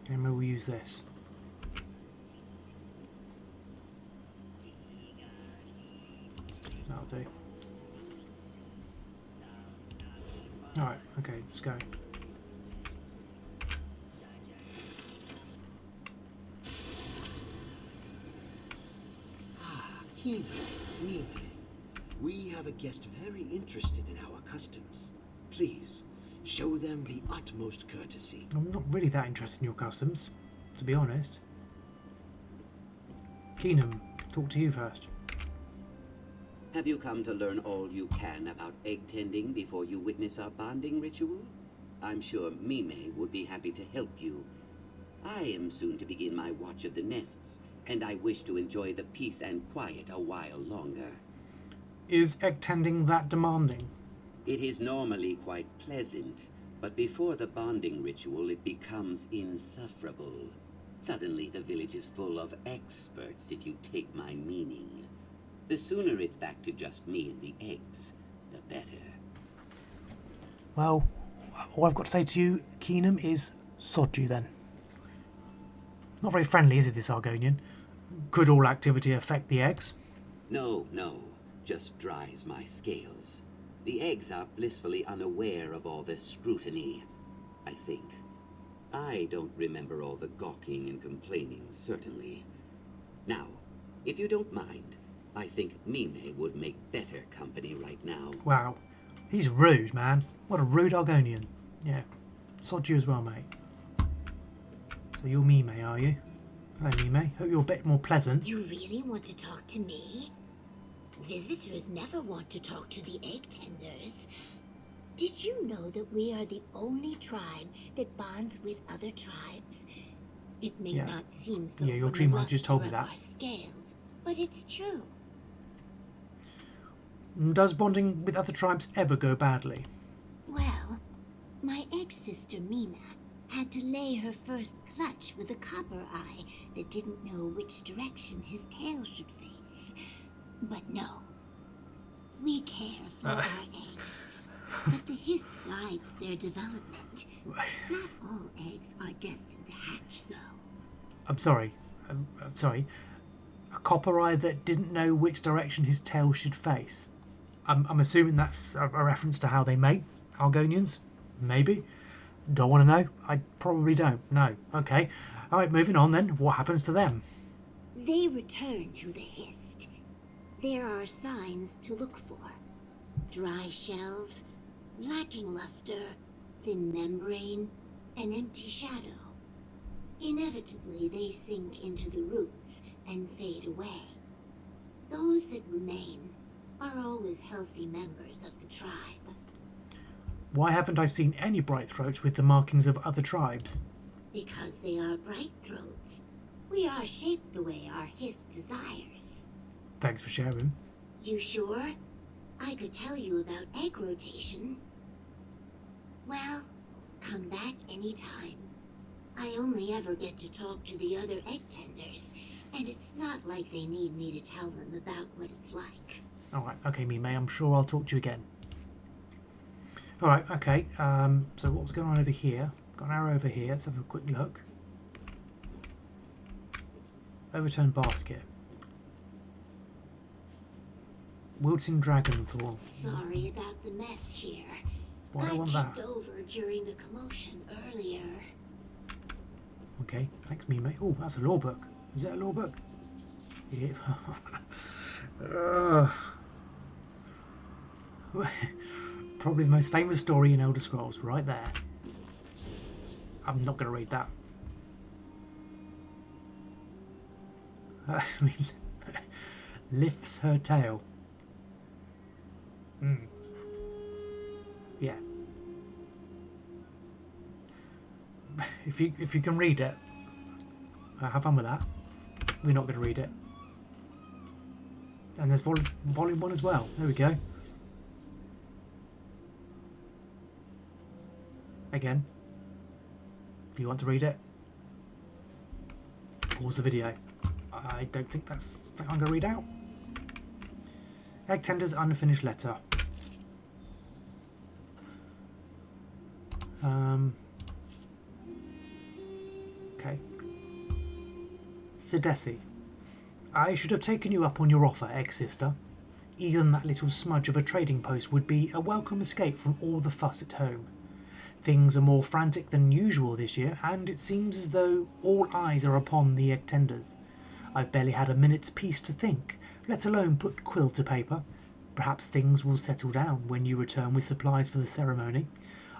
Okay, maybe we'll use this. That'll do. Alright, okay, let's go. We have a guest very interested in our customs. Please, show them the utmost courtesy. I'm not really that interested in your customs, to be honest. Keenum, talk to you first. Have you come to learn all you can about egg tending before you witness our bonding ritual? I'm sure Mime would be happy to help you. I am soon to begin my watch of the nests, and I wish to enjoy the peace and quiet a while longer. Is egg tending that demanding? It is normally quite pleasant, but before the bonding ritual it becomes insufferable. Suddenly the village is full of experts, if you take my meaning. The sooner it's back to just me and the eggs, the better. Well, all I've got to say to you, Keenum, is sod you then. Not very friendly, is it, this Argonian? Could all activity affect the eggs? No, just dries my scales. The eggs are blissfully unaware of all this scrutiny, I think. I don't remember all the gawking and complaining, certainly. Now, if you don't mind, I think Mime would make better company right now. Wow, he's rude, man. What a rude Argonian. Yeah, sod you as well, mate. So you're Mime, are you? Hello, Mime. Hope you're a bit more pleasant. You really want to talk to me? Visitors never want to talk to the egg tenders. Did you know that we are the only tribe that bonds with other tribes? It may not seem so Yeah, your from the Tree-Minder just told me luster of that. our scales, but it's true. Does bonding with other tribes ever go badly? Well, my egg-sister Mina had to lay her first clutch with a copper eye that didn't know which direction his tail should face. But no, we care for our eggs. But the hiss guides their development. Not all eggs are destined to hatch, though. I'm sorry. I'm sorry. A copper eye that didn't know which direction his tail should face. I'm assuming that's a reference to how they mate, Argonians? Maybe. Don't want to know? I probably don't. No. Okay. Alright, moving on then. What happens to them? They return to the hist. There are signs to look for. Dry shells, lacking luster, thin membrane, an empty shadow. Inevitably, they sink into the roots and fade away. Those that remain are always healthy members of the tribe. Why haven't I seen any bright throats with the markings of other tribes? Because they are bright throats. We are shaped the way our hist desires. Thanks for sharing. You sure? I could tell you about egg rotation. Well, come back anytime. I only ever get to talk to the other egg tenders, and it's not like they need me to tell them about what it's like. Alright, okay, Mime, I'm sure I'll talk to you again. Alright, okay, so what's going on over here? Got an arrow over here, let's have a quick look. Overturned basket. Wilting dragon thorn. Sorry about the mess here. Why do I want kicked that? over during the commotion earlier. Okay, thanks, Mime. Oh, that's a law book. Is it a law book? Yeah. Probably the most famous story in Elder Scrolls, right there. I'm not going to read that. I mean, lifts her tail. Yeah. If you can read it, have fun with that. We're not going to read it. And there's volume 1 as well. There we go. Again, if you want to read it, pause the video. I don't think that's something I'm going to read out. Egg tender's unfinished letter. Okay. Sidesi. I should have taken you up on your offer, egg sister. Even that little smudge of a trading post would be a welcome escape from all the fuss at home. Things are more frantic than usual this year, and it seems as though all eyes are upon the egg tenders. I've barely had a minute's peace to think, let alone put quill to paper. Perhaps things will settle down when you return with supplies for the ceremony.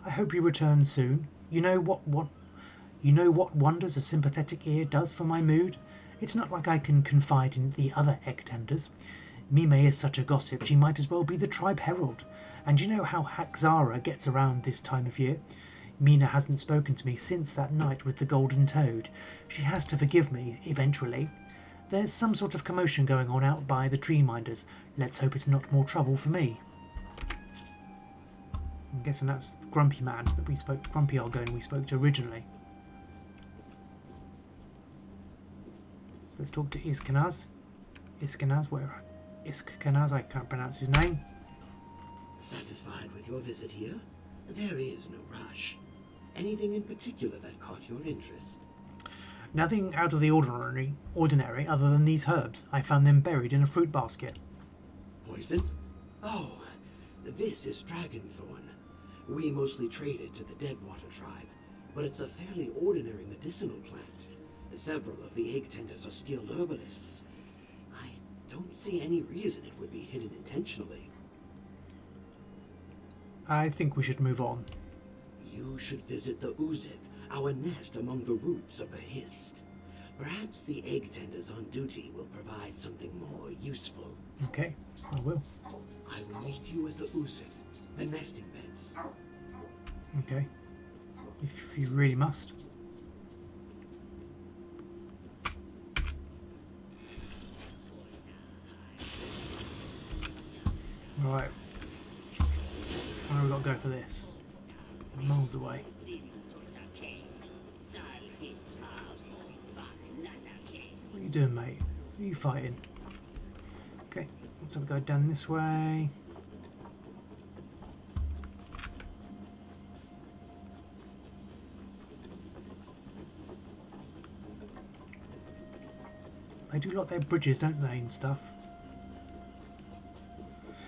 I hope you return soon. You know what wonders a sympathetic ear does for my mood? It's not like I can confide in the other egg tenders. Mime is such a gossip, she might as well be the tribe herald. And you know how Haxara gets around this time of year? Mina hasn't spoken to me since that night with the golden toad. She has to forgive me, eventually. There's some sort of commotion going on out by the Tree-Minders. Let's hope it's not more trouble for me. I'm guessing that's the Grumpy Man that we spoke, Grumpy Argonian we spoke to originally. So let's talk to Iskanaz. Where? Iskanaz, I can't pronounce his name. Satisfied with your visit here? There is no rush. Anything in particular that caught your interest? Nothing out of the ordinary other than these herbs. I found them buried in a fruit basket. Poison? Oh, this is dragonthorn. We mostly trade it to the Deadwater tribe, but it's a fairly ordinary medicinal plant. Several of the egg tenders are skilled herbalists. I don't see any reason it would be hidden intentionally. I think we should move on. You should visit the Uzith, our nest among the roots of the Hist. Perhaps the egg tenders on duty will provide something more useful. Okay, I will. I will meet you at the Uzith, the nesting beds. Okay, if you really must. Right. Where have we got to go for this? Miles away. What are you doing, mate? Who are you fighting? Okay, let's have a go down this way. They do like their bridges, don't they, and stuff?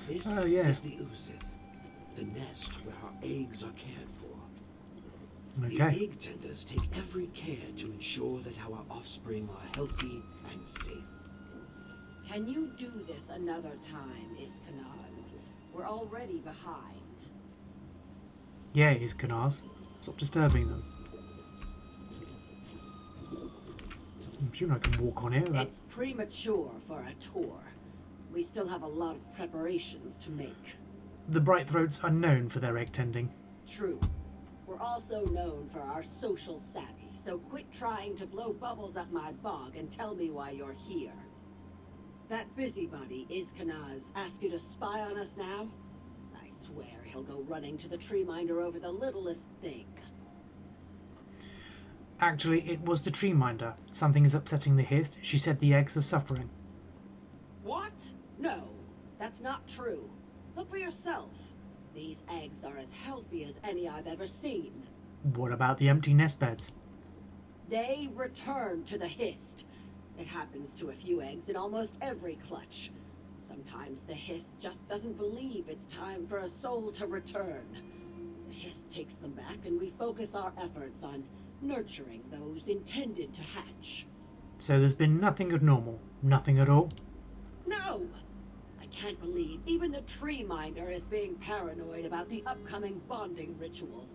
This oh, yeah. is the Uzith, the nest where our eggs are cared for. Okay. The egg tenders take every care to ensure that our offspring are healthy and safe. Can you do this another time, Iskanaz? We're already behind. Yeah, it is Kanaz. Stop disturbing them. I'm sure I can walk on here. It's premature for a tour. We still have a lot of preparations to make. The Brightthroats are known for their egg tending. True. We're also known for our social savvy, so quit trying to blow bubbles up my bog and tell me why you're here. That busybody, Iskanaz, ask you to spy on us now? I swear he'll go running to the Tree-Minder over the littlest thing. Actually, it was the Tree-Minder. Something is upsetting the Hist. She said the eggs are suffering. What? No, that's not true. Look for yourself. These eggs are as healthy as any I've ever seen. What about the empty nest beds? They return to the Hist. It happens to a few eggs in almost every clutch. Sometimes the Hist just doesn't believe it's time for a soul to return. The Hist takes them back and we focus our efforts on nurturing those intended to hatch. So there's been nothing abnormal? Nothing at all? No! I can't believe even the Tree-Minder is being paranoid about the upcoming bonding ritual.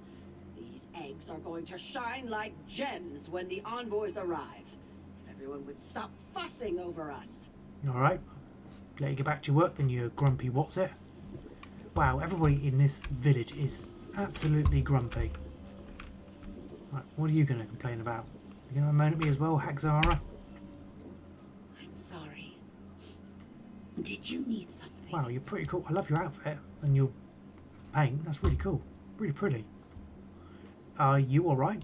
These eggs are going to shine like gems when the envoys arrive. If everyone would stop fussing over us. Alright. Let you get back to your work then, you grumpy what's it? Wow, everybody in this village is absolutely grumpy. Right, what are you going to complain about? You going to moan at me as well, Haxara? I'm sorry. Did you need something? Wow, you're pretty cool. I love your outfit and your paint. That's really cool. Really pretty. Are you alright?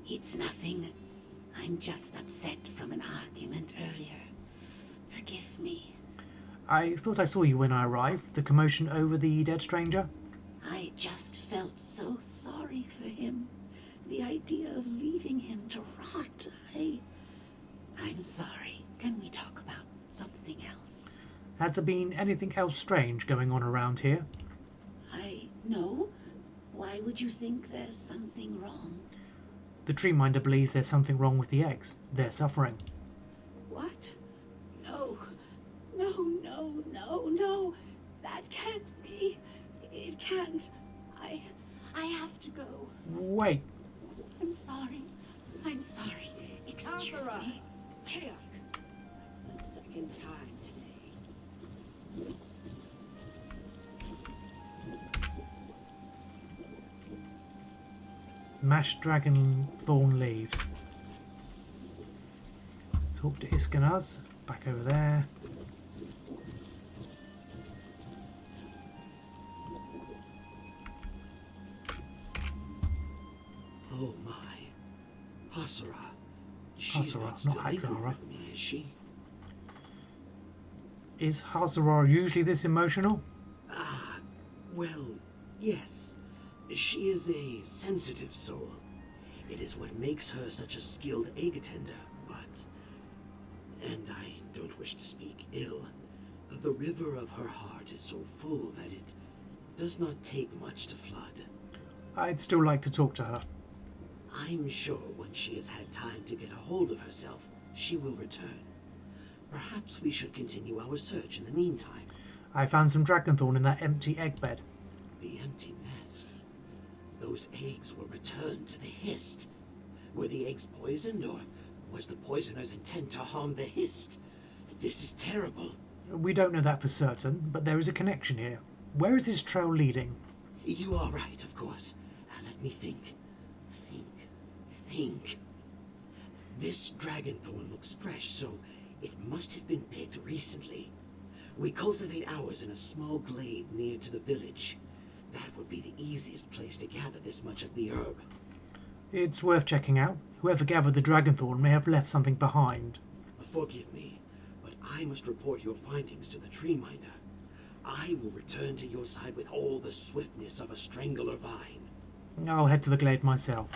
It's nothing. I'm just upset from an argument earlier. Forgive me. I thought I saw you when I arrived. The commotion over the dead stranger? I just felt so sorry for him. The idea of leaving him to rot. I'm sorry. Can we talk about something else? Has there been anything else strange going on around here? No. Why would you think there's something wrong? The Tree-Minder believes there's something wrong with the eggs. They're suffering. What? No. No. That can't be. It can't. I have to go. Wait. I'm sorry. I'm sorry. Excuse Haxara. me. Kayak. That's the second time today. Mashed dragon thorn leaves. Talk to Iskanaz. Back over there. Oh my. Haxara. She's Haxara, not not still angry Haxara. with me, is she? Is Haxara usually this emotional? Ah, well, yes. She is a sensitive soul. It is what makes her such a skilled egg tender, but... And I don't wish to speak ill. The river of her heart is so full that it does not take much to flood. I'd still like to talk to her. I'm sure when she has had time to get a hold of herself, she will return. Perhaps we should continue our search in the meantime. I found some dragonthorn in that empty egg bed. The empty nest. Those eggs were returned to the Hist. Were the eggs poisoned, or was the poisoner's intent to harm the Hist? This is terrible. We don't know that for certain, but there is a connection here. Where is this trail leading? You are right, of course. Let me think. Think. This dragonthorn looks fresh, so it must have been picked recently. We cultivate ours in a small glade near to the village. That would be the easiest place to gather this much of the herb. It's worth checking out. Whoever gathered the dragonthorn may have left something behind. Forgive me, but I must report your findings to the Tree-Minder. I will return to your side with all the swiftness of a strangler vine. I'll head to the glade myself.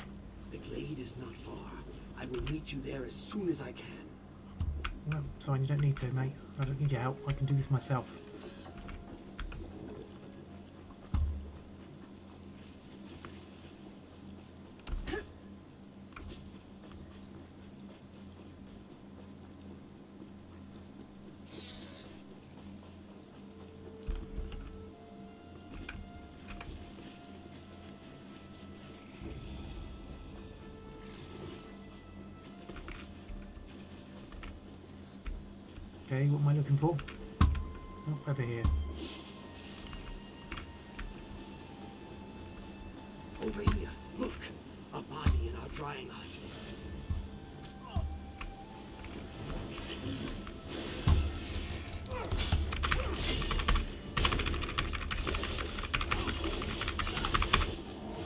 The glade is not far. I will meet you there as soon as I can. No, it's fine, you don't need to, mate. I don't need your help. I can do this myself. Okay, what am I looking for? Oh, over here. Over here, look! A body in our drying hut.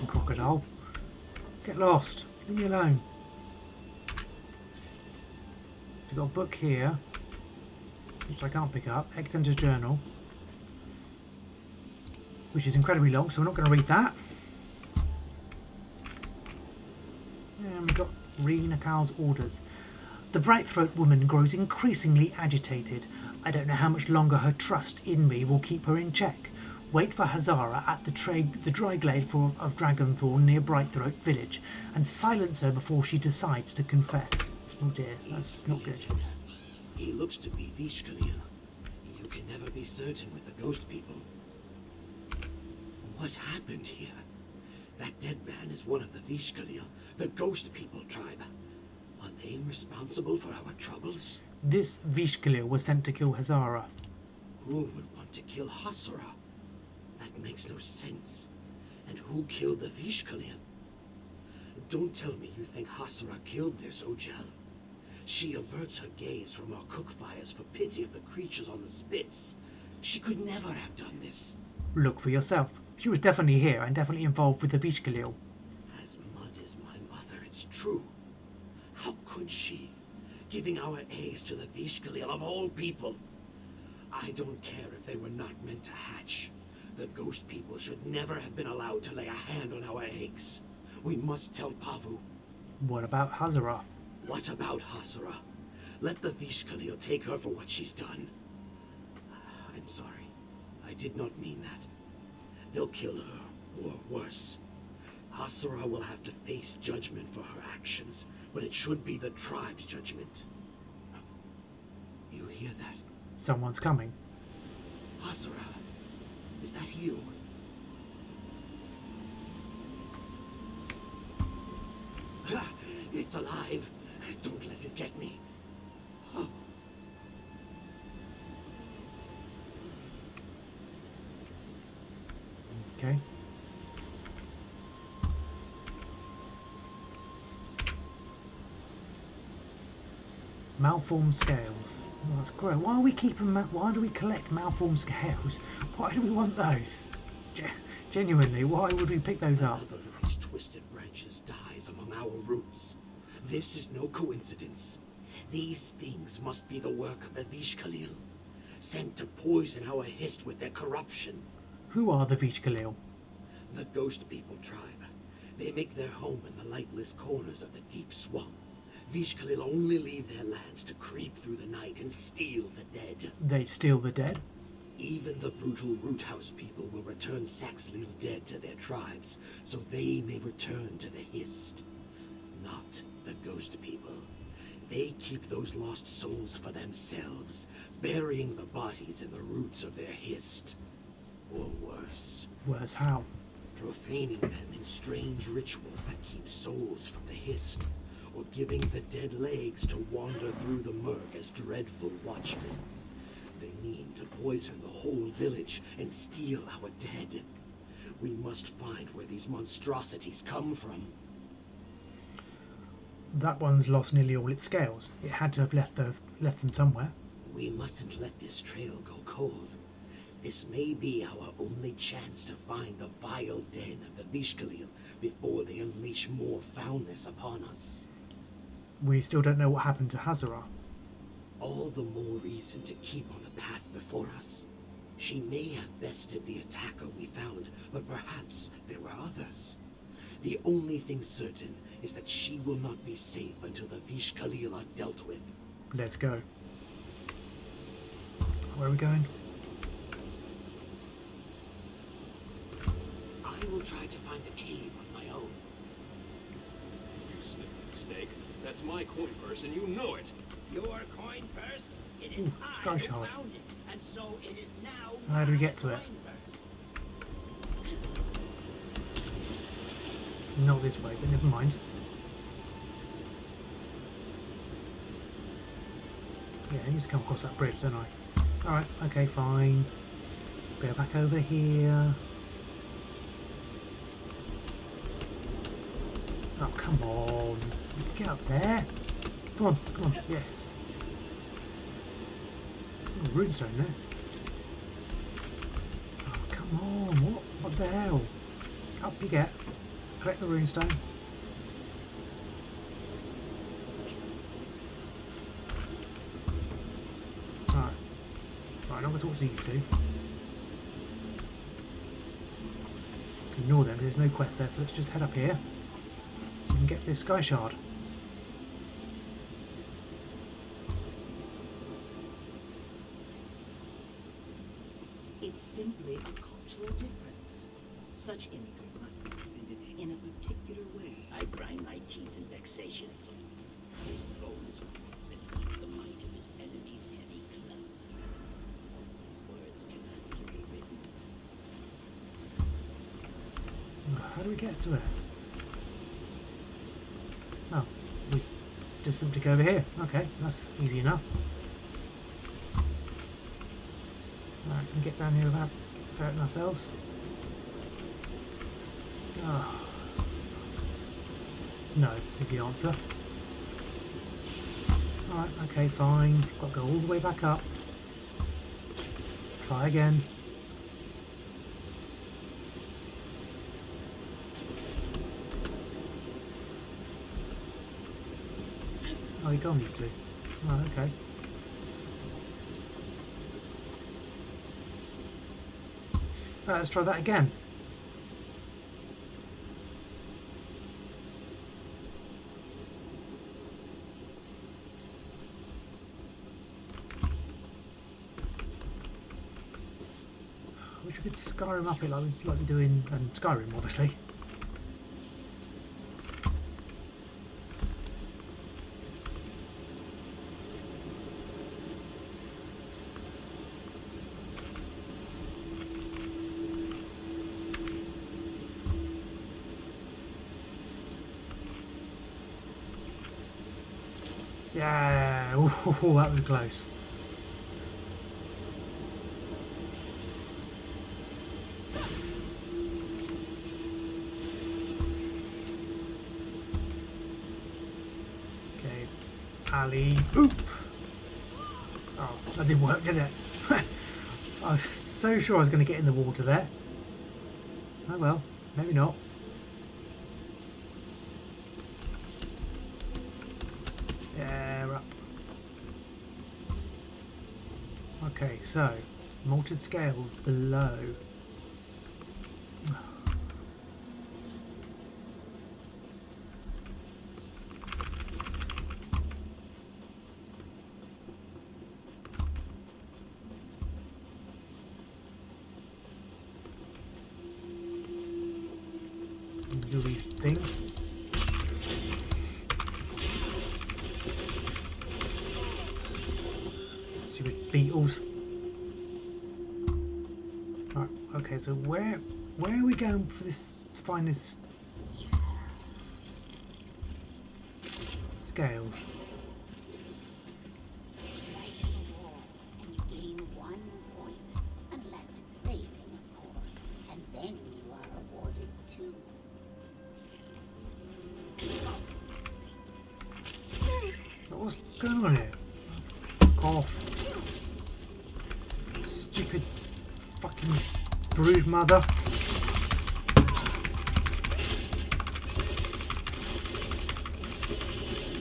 Crocodile. Get lost. Leave me alone. We've got a book here, which I can't pick up. Egg-Tender's Journal, which is incredibly long, so we're not going to read that. And we've got Reen Akal's orders. The Brightthroat woman grows increasingly agitated. I don't know how much longer her trust in me will keep her in check. Wait for Haxara at the dry glade of Dragonthorn near Brightthroat village, and silence her before she decides to confess. Oh dear, that's not good. He looks to be Vishkalil. You can never be certain with the ghost people. What happened here? That dead man is one of the Vishkalil, the ghost people tribe. Are they responsible for our troubles? This Vishkalil was sent to kill Haxara. Who would want to kill Haxara? That makes no sense. And who killed the Vishkalil? Don't tell me you think Haxara killed this Ojel. She averts her gaze from our cook fires for pity of the creatures on the spits. She could never have done this. Look for yourself. She was definitely here and definitely involved with the Vishkalil. As mud as my mother, it's true. How could she? Giving our eggs to the Vishkalil of all people. I don't care if they were not meant to hatch. The ghost people should never have been allowed to lay a hand on our eggs. We must tell Pavu. What about Haxara? What about Haxara? Let the Vishkalil take her for what she's done. I'm sorry. I did not mean that. They'll kill her, or worse. Haxara will have to face judgment for her actions, but it should be the tribe's judgment. You hear that? Someone's coming. Haxara, Is that you? Ah, it's alive. Don't let it get me. Oh. Okay. Malformed scales. Oh, that's great. Why are we keeping? Why do we collect malformed scales? Why do we want those? Genuinely, why would we pick those up? Another of these twisted branches dies among our roots. This is no coincidence. These things must be the work of the Vishkalil, sent to poison our hist with their corruption. Who are the Vishkalil? The Ghost People tribe. They make their home in the lightless corners of the deep swamp. Vishkalil only leave their lands to creep through the night and steal the dead. They steal the dead? Even the brutal Root House people will return Saxhleel dead to their tribes, so they may return to the Hist. Not the Ghost People. They keep those lost souls for themselves, burying the bodies in the roots of their Hist. Or worse. Worse how? Profaning them in strange rituals that keep souls from the Hist, or giving the dead legs to wander through the murk as dreadful watchmen. They mean to poison the whole village and steal our dead. We must find where these monstrosities come from. That one's lost nearly all its scales. It had to have left them somewhere. We mustn't let this trail go cold. This may be our only chance to find the vile den of the Vishkalil before they unleash more foulness upon us. We still don't know what happened to Haxara. All the more reason to keep on the path before us. She may have bested the attacker we found, but perhaps there were others. The only thing certain is that she will not be safe until the Vishkalil are dealt with. Let's go. Where are we going? I will try to find the cave on my own. You sniffing snake? That's my coin purse and you know it. Your coin purse? It is Ooh, I sky who shard. found it, and so it is now How do we my get to it? coin purse. Not this way, but never mind. Yeah, I need to come across that bridge, don't I? Alright, okay, fine. Go back over here. Oh, come on. Get up there. Come on, come on, yes. Oh, runestone there. Oh, come on, what the hell? Up you get. Collect the runestone. Right. Right, I'm not going to talk to these two. Ignore them, there's no quest there, so let's just head up here. So we can get to this sky shard. It's simply a cultural difference. Such imagery must be presented in a particular way. I grind my teeth in vexation. His bones beneath the might of his enemy's heavy club. His words cannot be rewritten. How do we get to it? Oh, we just simply go over here. Okay, that's easy enough. Alright, can we get down here without hurting ourselves? Oh. No, is the answer. Alright, okay, fine. Got to go all the way back up. Try again. Oh, you're gone, these two. Oh, okay. Right, let's try that again. Wish we could Skyrim up it like we do in Skyrim, obviously. Yeah, ooh, that was close. Okay, alley oop. Oh, that didn't work, did it? I was so sure I was going to get in the water there. Oh well, maybe not. Yeah, up. Okay, so molted scales below. Do these things. Stupid beetles. Right, okay, so where are we going for this to find this scales? It's right in the wall, and you gain 1 point. Unless it's raining, of course. And then you are awarded 2. What's going on here? Fuck off. Stupid fucking brood mother.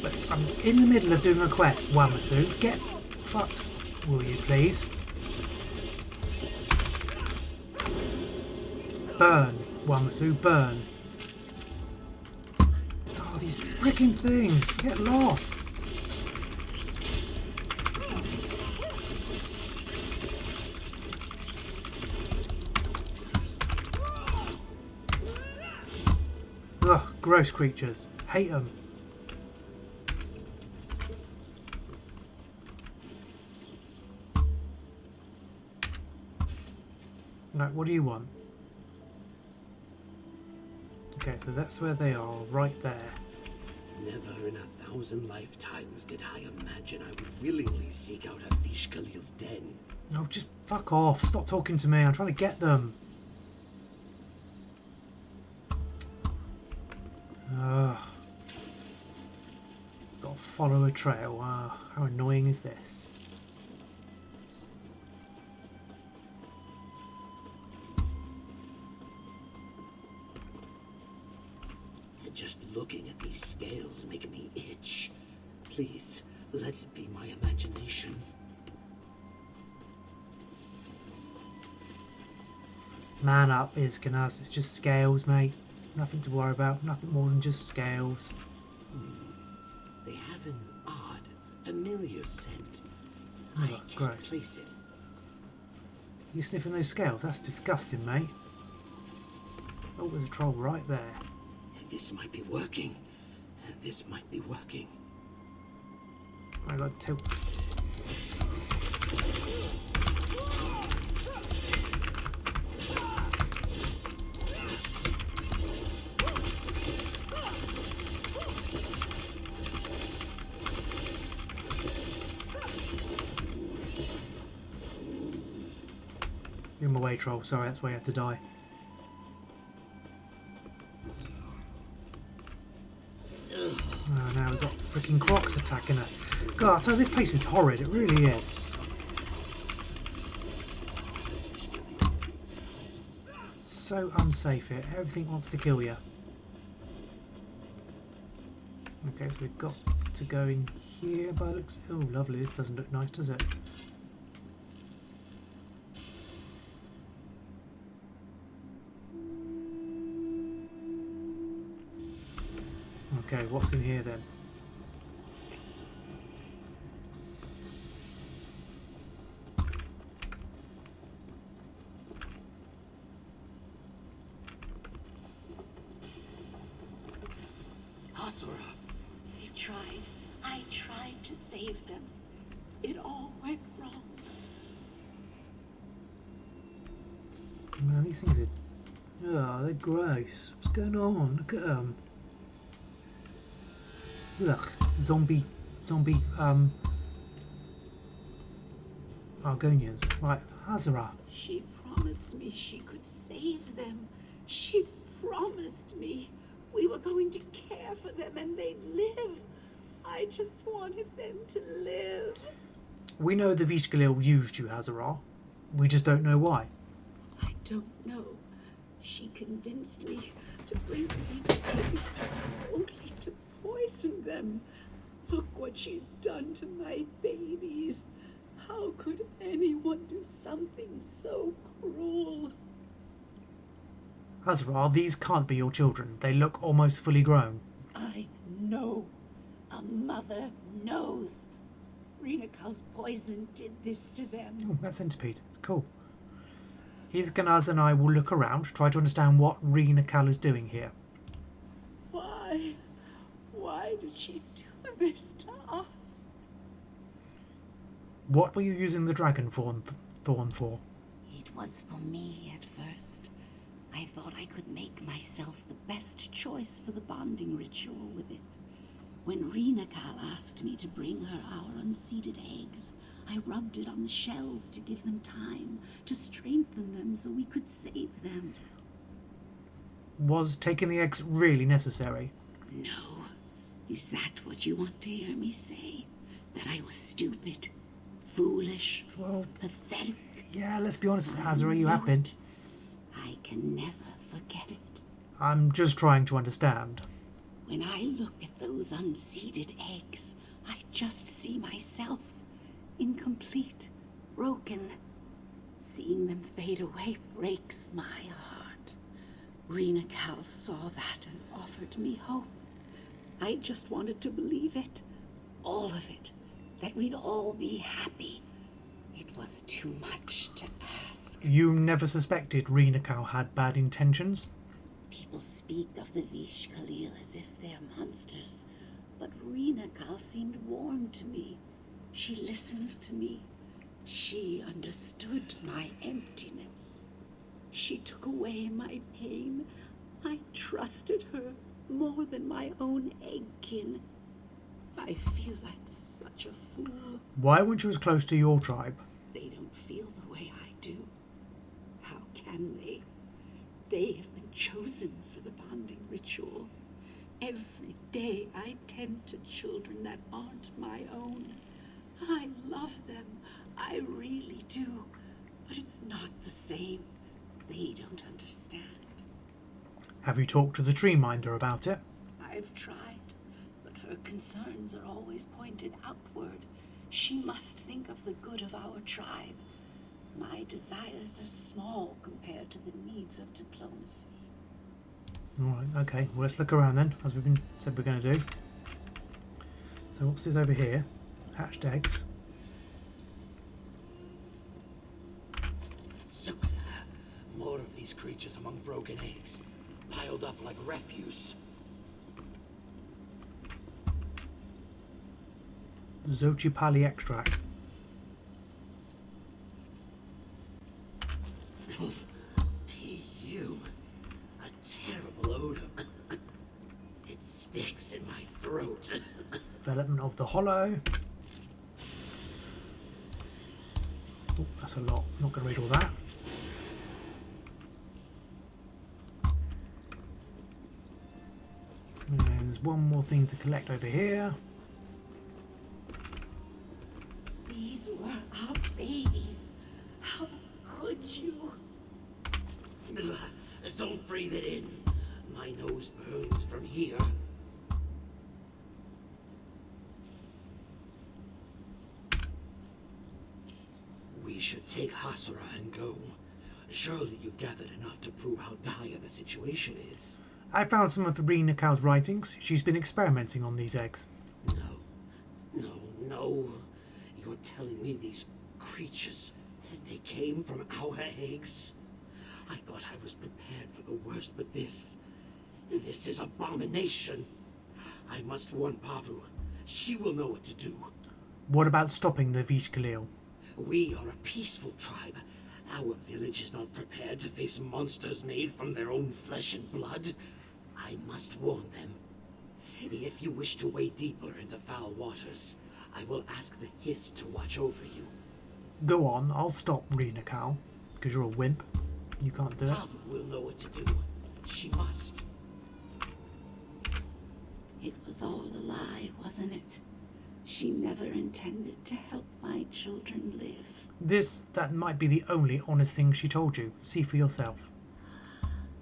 But I'm in the middle of doing a quest, Wamasu. Get fucked, will you please? Burn, Wamasu, burn. Oh, these freaking things. Get lost. Ugh, gross creatures. Hate them. Right, what do you want? Okay, so that's where they are, right there. Never in 1,000 lifetimes did I imagine I would willingly seek out Afish Khalil's den. No, just fuck off. Stop talking to me. I'm trying to get them. Got to follow a trail. How annoying is this? Just looking at these scales make me itch. Please, let it be my imagination. Man up, Izkanaz. It's just scales, mate. Nothing to worry about. Nothing more than just scales. They have an odd, familiar scent. Oh, I can't gross. place it. You sniffing those scales? That's disgusting, mate. Oh, there's a troll right there. This might be working. This might be working. I got to. You're in my way, troll. Sorry, that's why you had to die. Oh, now we've got freaking crocs attacking her. God, so this place is horrid. It really is. So unsafe here. Everything wants to kill you. Okay, so we've got to go in here by the looks. Oh, lovely. This doesn't look nice, does it? Okay, what's in here then? Haxara. I tried to save them. It all went wrong. Man, these things are... Oh, they're gross. What's going on? Look at them. Ugh, zombie zombie Argonians. Right, Haxara. She promised me she could save them. She promised me we were going to care for them and they'd live. I just wanted them to live. We know the Vishkalil used you, Haxara. We just don't know why. I don't know. She convinced me to bring these eggs only to poison them. Look what she's done to my babies. How could anyone do something so cruel? Haxara, these can't be your children. They look almost fully grown. I know. A mother knows. Rinakal's poison did this to them. Oh, that centipede. Cool. Izganaz and I will look around, try to understand what Rina-Kal is doing here. Why? Why did she do this to us? What were you using the dragon thorn for? It was for me at first. I thought I could make myself the best choice for the bonding ritual with it. When Rina-Kal asked me to bring her our unseeded eggs, I rubbed it on the shells to give them time, to strengthen them so we could save them. Was taking the eggs really necessary? No. Is that what you want to hear me say? That I was stupid, foolish, well, pathetic? Yeah, let's be honest, Haxara, you have been. I can never forget it. I'm just trying to understand. When I look at those unseeded eggs, I just see myself. Incomplete, broken. Seeing them fade away breaks my heart. Rina-Kal saw that and offered me hope. I just wanted to believe it. All of it. That we'd all be happy. It was too much to ask. You never suspected Rina-Kal had bad intentions? People speak of the Vishkalil as if they're monsters, but Rina-Kal seemed warm to me. She listened to me. She understood my emptiness. She took away my pain. I trusted her more than my own eggkin. I feel like such a fool. Why weren't you as close to your tribe? They don't feel the way I do. How can they? They have been chosen for the bonding ritual. Every day I tend to children that aren't my own. I love them. I really do. But it's not the same. They don't understand. Have you talked to the Tree-Minder about it? I've tried, but her concerns are always pointed outward. She must think of the good of our tribe. My desires are small compared to the needs of diplomacy. Alright, okay. Well, let's look around then, as we've said we're going to do. So what's this over here? Hatched eggs. So, more of these creatures among broken eggs, piled up like refuse. Xochipalli extract. PU. A terrible odor. It sticks in my throat. Development of the hollow. Oh, that's a lot. Not going to read all that. And there's one more thing to collect over here. These were our babies. How could you? Don't breathe it in. My nose burns from here. We should take Haxara and go. Surely you've gathered enough to prove how dire the situation is. I found some of the Rina-Kal's writings. She's been experimenting on these eggs. No. You're telling me these creatures, they came from our eggs? I thought I was prepared for the worst, but this is abomination. I must warn Pavu. She will know what to do. What about stopping the Vishkalil? We are a peaceful tribe. Our village is not prepared to face monsters made from their own flesh and blood. I must warn them. Maybe if you wish to wade deeper into foul waters, I will ask the Hist to watch over you. Go on, I'll stop Rena Cal, because you're a wimp. You can't do it. Pavu will know what to do. She must. It was all a lie, wasn't it? She never intended to help my children live. That might be the only honest thing she told you. See for yourself.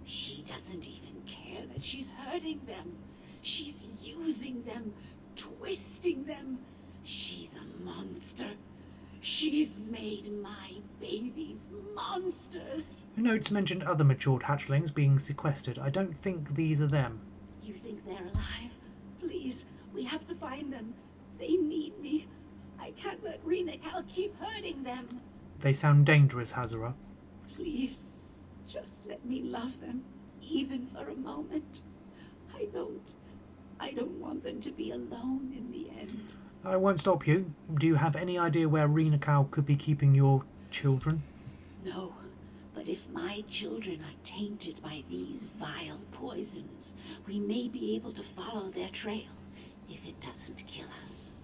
She doesn't even care that she's hurting them. She's using them, twisting them. She's a monster. She's made my babies monsters. Notes mentioned other matured hatchlings being sequestered. I don't think these are them. You think they're alive? Please, we have to find them. They need me. I can't let Rena Cal keep hurting them. They sound dangerous, Haxara. Please, just let me love them, even for a moment. I don't want them to be alone in the end. I won't stop you. Do you have any idea where Rena Cal could be keeping your children? No, but if my children are tainted by these vile poisons, we may be able to follow their trail. If it doesn't kill us,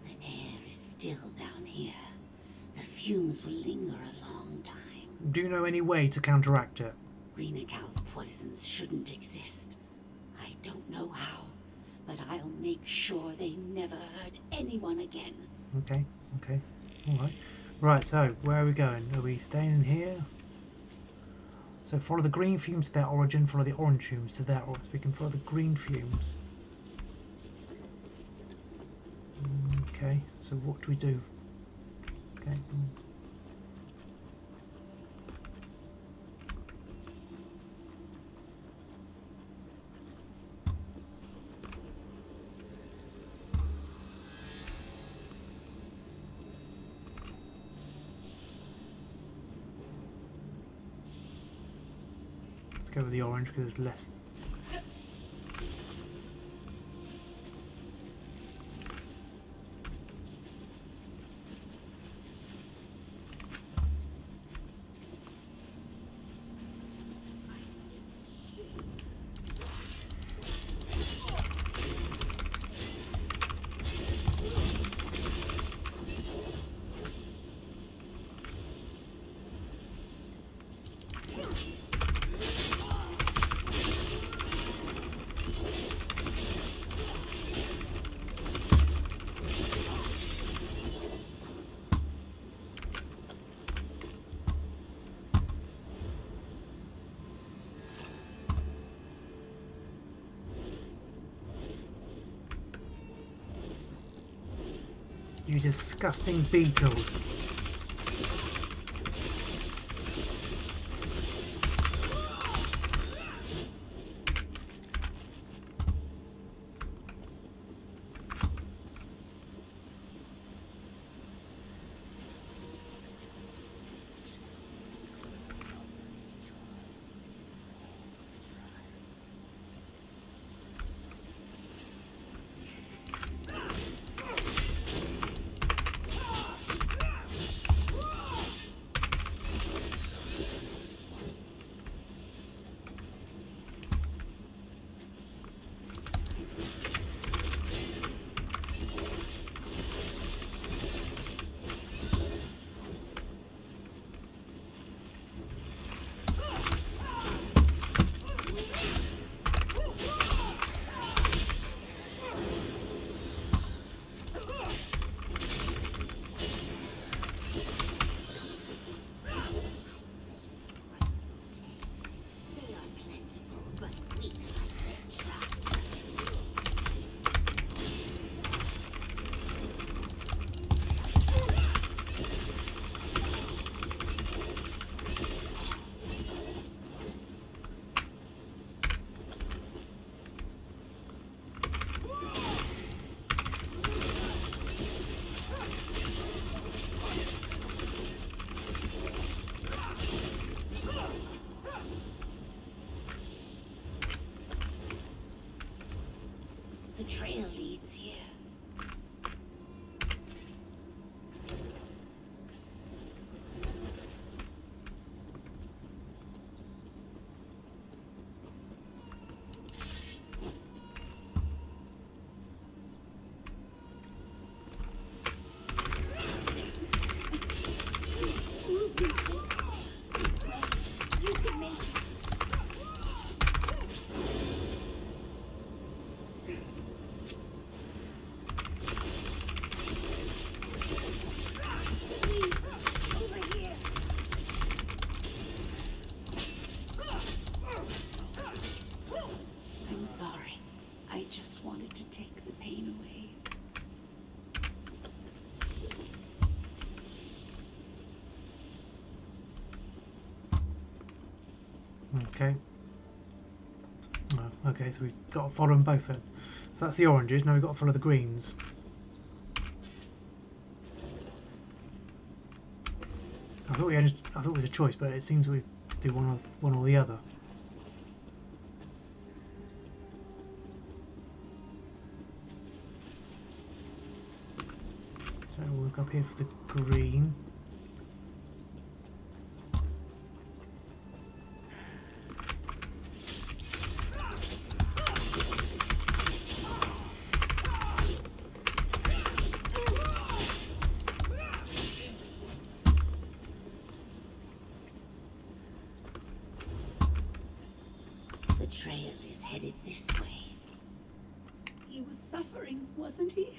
the air is still down here. The fumes will linger a long time. Do you know any way to counteract it? Rena Cal's poisons shouldn't exist. I don't know how, but I'll make sure they never hurt anyone again. Okay. Alright. Right, so where are we going? Are we staying in here? So follow the green fumes to their origin, follow the orange fumes to their origin. We can follow the green fumes. Okay, so what do we do? Okay. Let's go with the orange because there's less. You disgusting beetles. The trail leads here. Okay. Oh, okay, so we've got to follow them both then. So that's the oranges, now we've got to follow the greens. I thought it was a choice, but it seems we do one or the other. So we'll look up here for the green. The trail is headed this way. He was suffering, wasn't he?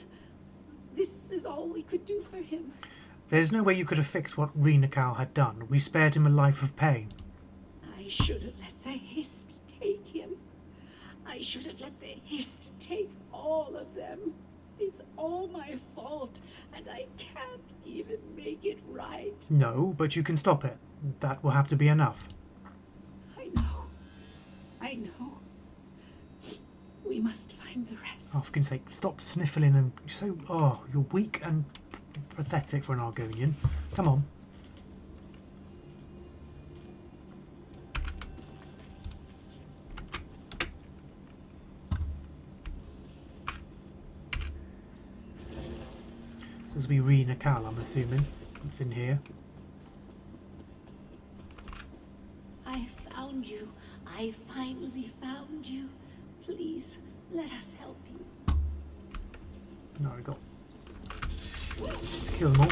This is all we could do for him. There's no way you could have fixed what Reenacal had done. We spared him a life of pain. I should have let the Hist take him. I should have let the Hist take all of them. It's all my fault, and I can't even make it right. No, but you can stop it. That will have to be enough. I know. We must find the rest. Oh, for goodness sake, stop sniffling and you're weak and pathetic for an Argonian. Come on. This will be Reenacal, I'm assuming. It's in here. I found you. I finally found you. Please, let us help you. No, I got. Let's kill them all.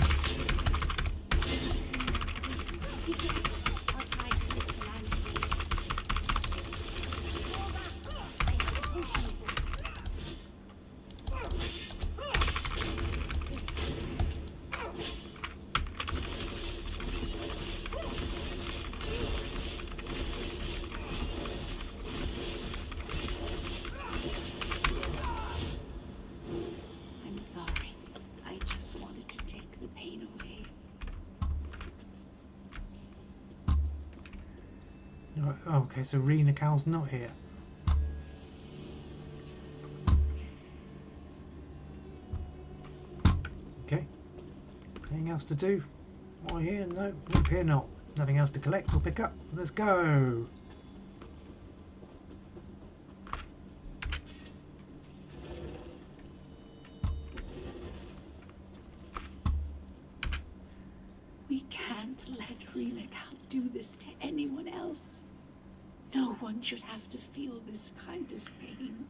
I'm sorry. I just wanted to take the pain away. Right, oh, okay, so Reenacal's not here. Okay. Anything else to do? While here? No, up here not. Nothing else to collect or pick up. Let's go. We can't let Reenacal do this to anyone else. No one should have to feel this kind of pain.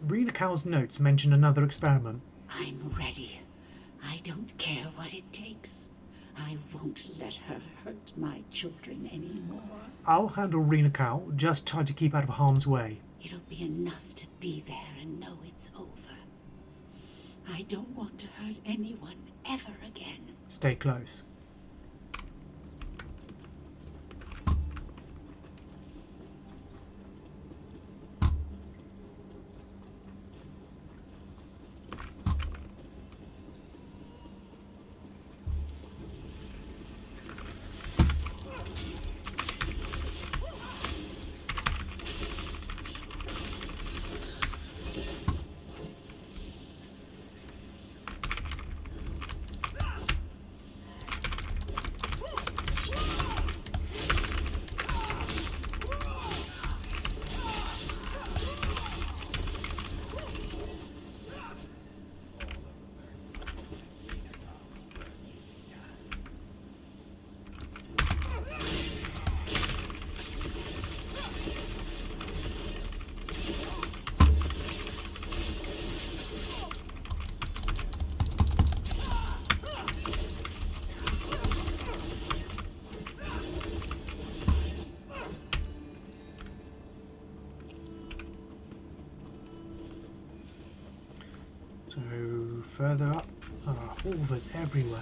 Reenacal's notes mention another experiment. I'm ready. I don't care what it takes. I won't let her hurt my children anymore. I'll handle Reenacal, just try to keep out of harm's way. It'll be enough to be there and know it's over. I don't want to hurt anyone ever again. Stay close. So further up, Horvers everywhere.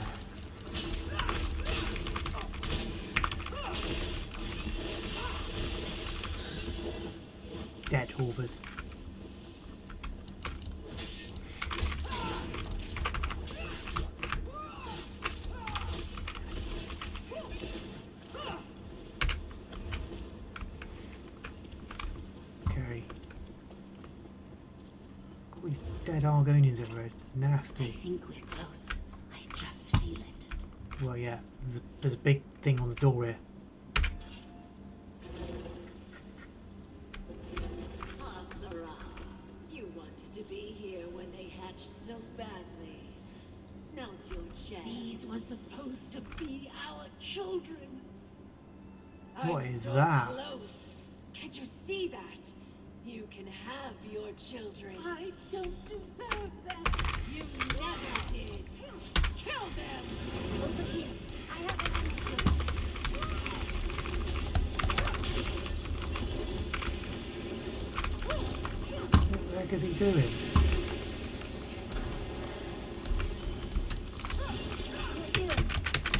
Dead Horvers. These dead Argonians everywhere. Nasty. I think we're close. I just feel it. Well, yeah. There's a big thing on the door here. Haxara, you wanted to be here when they hatched so badly. Now's your chance. These were supposed to be our children. What I'm is so that? Close. Can't you see that? You can have your children. I don't deserve that. You never did. Kill them. Over here. I have an answer. What the heck is he doing?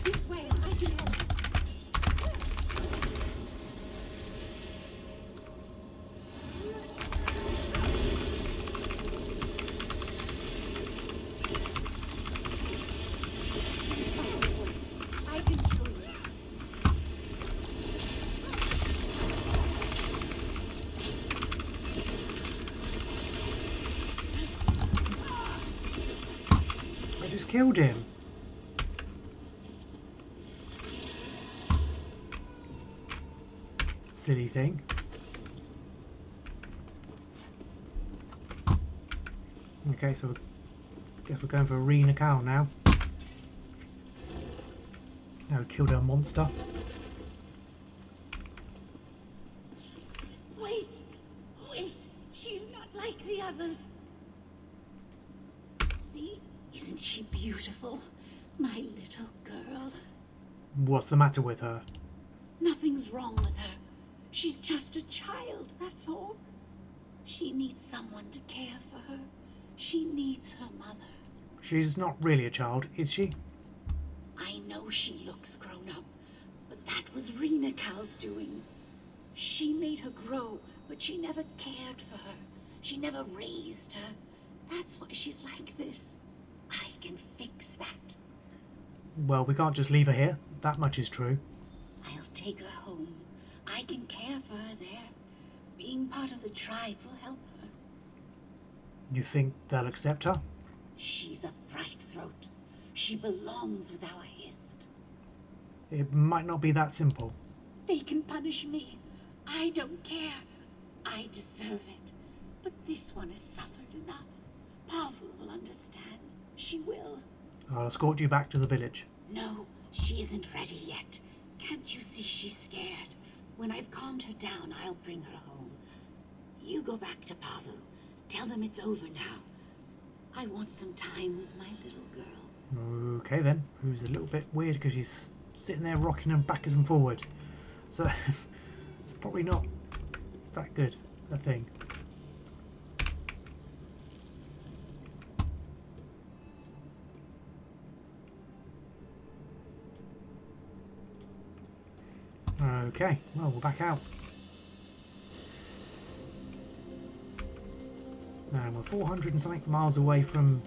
This way. I can help. I can show you. I just killed him. Silly thing. Okay, so I guess we're going for Arena Cow now. Now we killed our monster. Wait. She's not like the others. See? Isn't she beautiful? My little girl. What's the matter with her? Nothing's wrong with her. She's just a child, that's all. She needs someone to care for her. She needs her mother. She's not really a child, is she? I know she looks grown up, but that was Rena Cal's doing. She made her grow, but she never cared for her. She never raised her. That's why she's like this. I can fix that. Well, we can't just leave her here. That much is true. I'll take her home. I can care for her there. Being part of the tribe will help her. You think they'll accept her? She's a bright throat. She belongs with our hist. It might not be that simple. They can punish me. I don't care. I deserve it. But this one has suffered enough. Pavu will understand. She will. I'll escort you back to the village. No, she isn't ready yet. Can't you see she's scared? When I've calmed her down, I'll bring her home. You go back to Pavu. Tell them it's over now. I want some time with my little girl. Okay then. Who's a little bit weird because she's sitting there rocking them backwards and forward. So it's probably not that good, a thing. Okay, well, we're back out. Now we're 400 and something miles away from...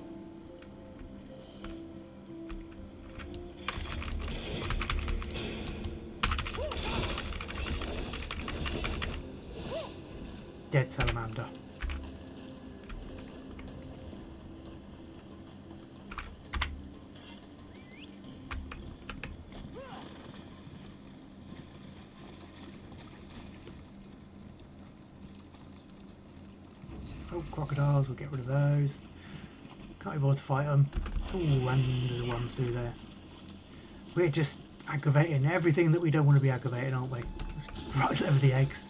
Dead salamander. Oh, crocodiles, we'll get rid of those. Can't be bothered to fight them. Oh, and there's a Wamsu there. We're just aggravating everything that we don't want to be aggravating, aren't we? Right over the eggs.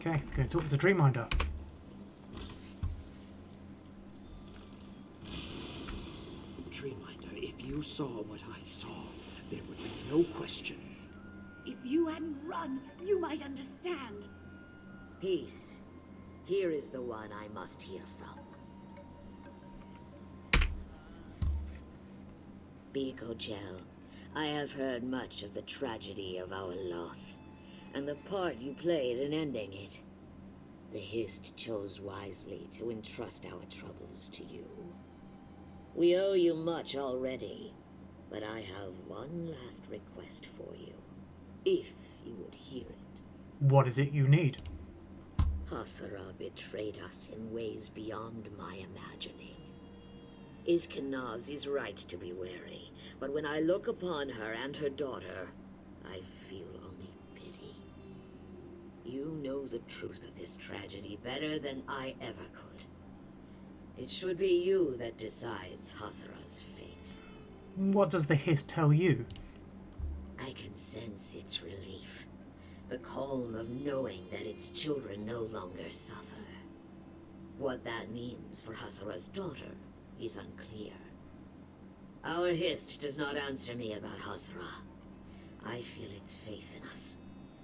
Okay, we're going to talk to the Tree-Minder. Tree-Minder, if you saw what I saw, there would be no question. If you hadn't run, you might understand. Peace. Here is the one I must hear from. Biko Gel, I have heard much of the tragedy of our loss, and the part you played in ending it. The Hist chose wisely to entrust our troubles to you. We owe you much already, but I have one last request for you, if you would hear it. What is it you need? Haxara betrayed us in ways beyond my imagining. Iskenaz is right to be wary, but when I look upon her and her daughter, I feel only pity. You know the truth of this tragedy better than I ever could. It should be you that decides Haxara's fate. What does the Hist tell you? I can sense its relief, the calm of knowing that its children no longer suffer. What that means for Haxara's daughter is unclear. Our Hist does not answer me about Haxara. I feel its faith in us,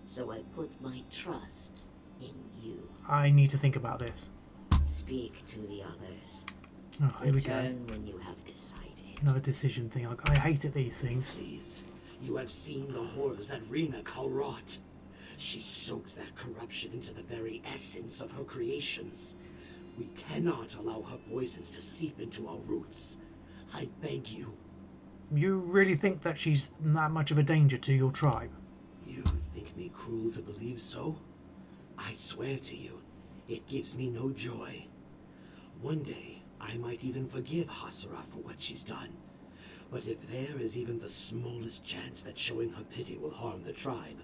so I put my trust in you. I need to think about this. Speak to the others. Oh, here we go. Return when you have decided. Another decision thing. I hate it, these things. Please, you have seen the horrors that Rena wrought. She soaked that corruption into the very essence of her creations. We cannot allow her poisons to seep into our roots. I beg you. You really think that she's that much of a danger to your tribe? You think me cruel to believe so? I swear to you, it gives me no joy. One day, I might even forgive Haxara for what she's done. But if there is even the smallest chance that showing her pity will harm the tribe,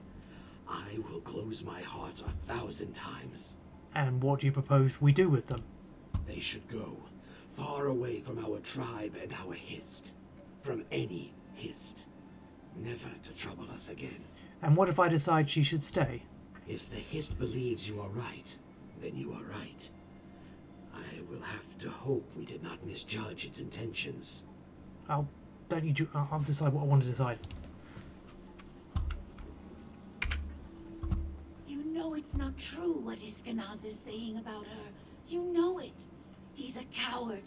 I will close my heart 1,000 times. And what do you propose we do with them? They should go far away from our tribe and our Hist. From any Hist. Never to trouble us again. And what if I decide she should stay? If the Hist believes you are right, then you are right. I will have to hope we did not misjudge its intentions. I'll decide what I want to decide. You know it's not true what Iskenaz is saying about her. You know it. He's a coward.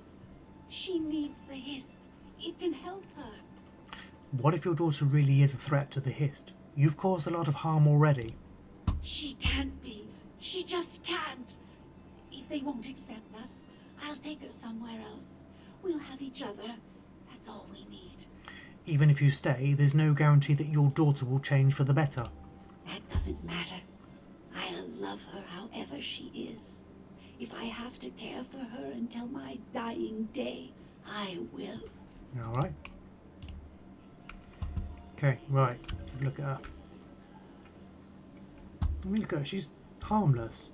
She needs the Hist. It can help her. What if your daughter really is a threat to the Hist? You've caused a lot of harm already. She can't be. She just can't. If they won't accept us, I'll take her somewhere else. We'll have each other. That's all we need. Even if you stay, there's no guarantee that your daughter will change for the better. That doesn't matter. I'll love her however she is. If I have to care for her until my dying day, I will. Alright. Okay, right. Let's have a look at her. I mean, look at her. She's harmless.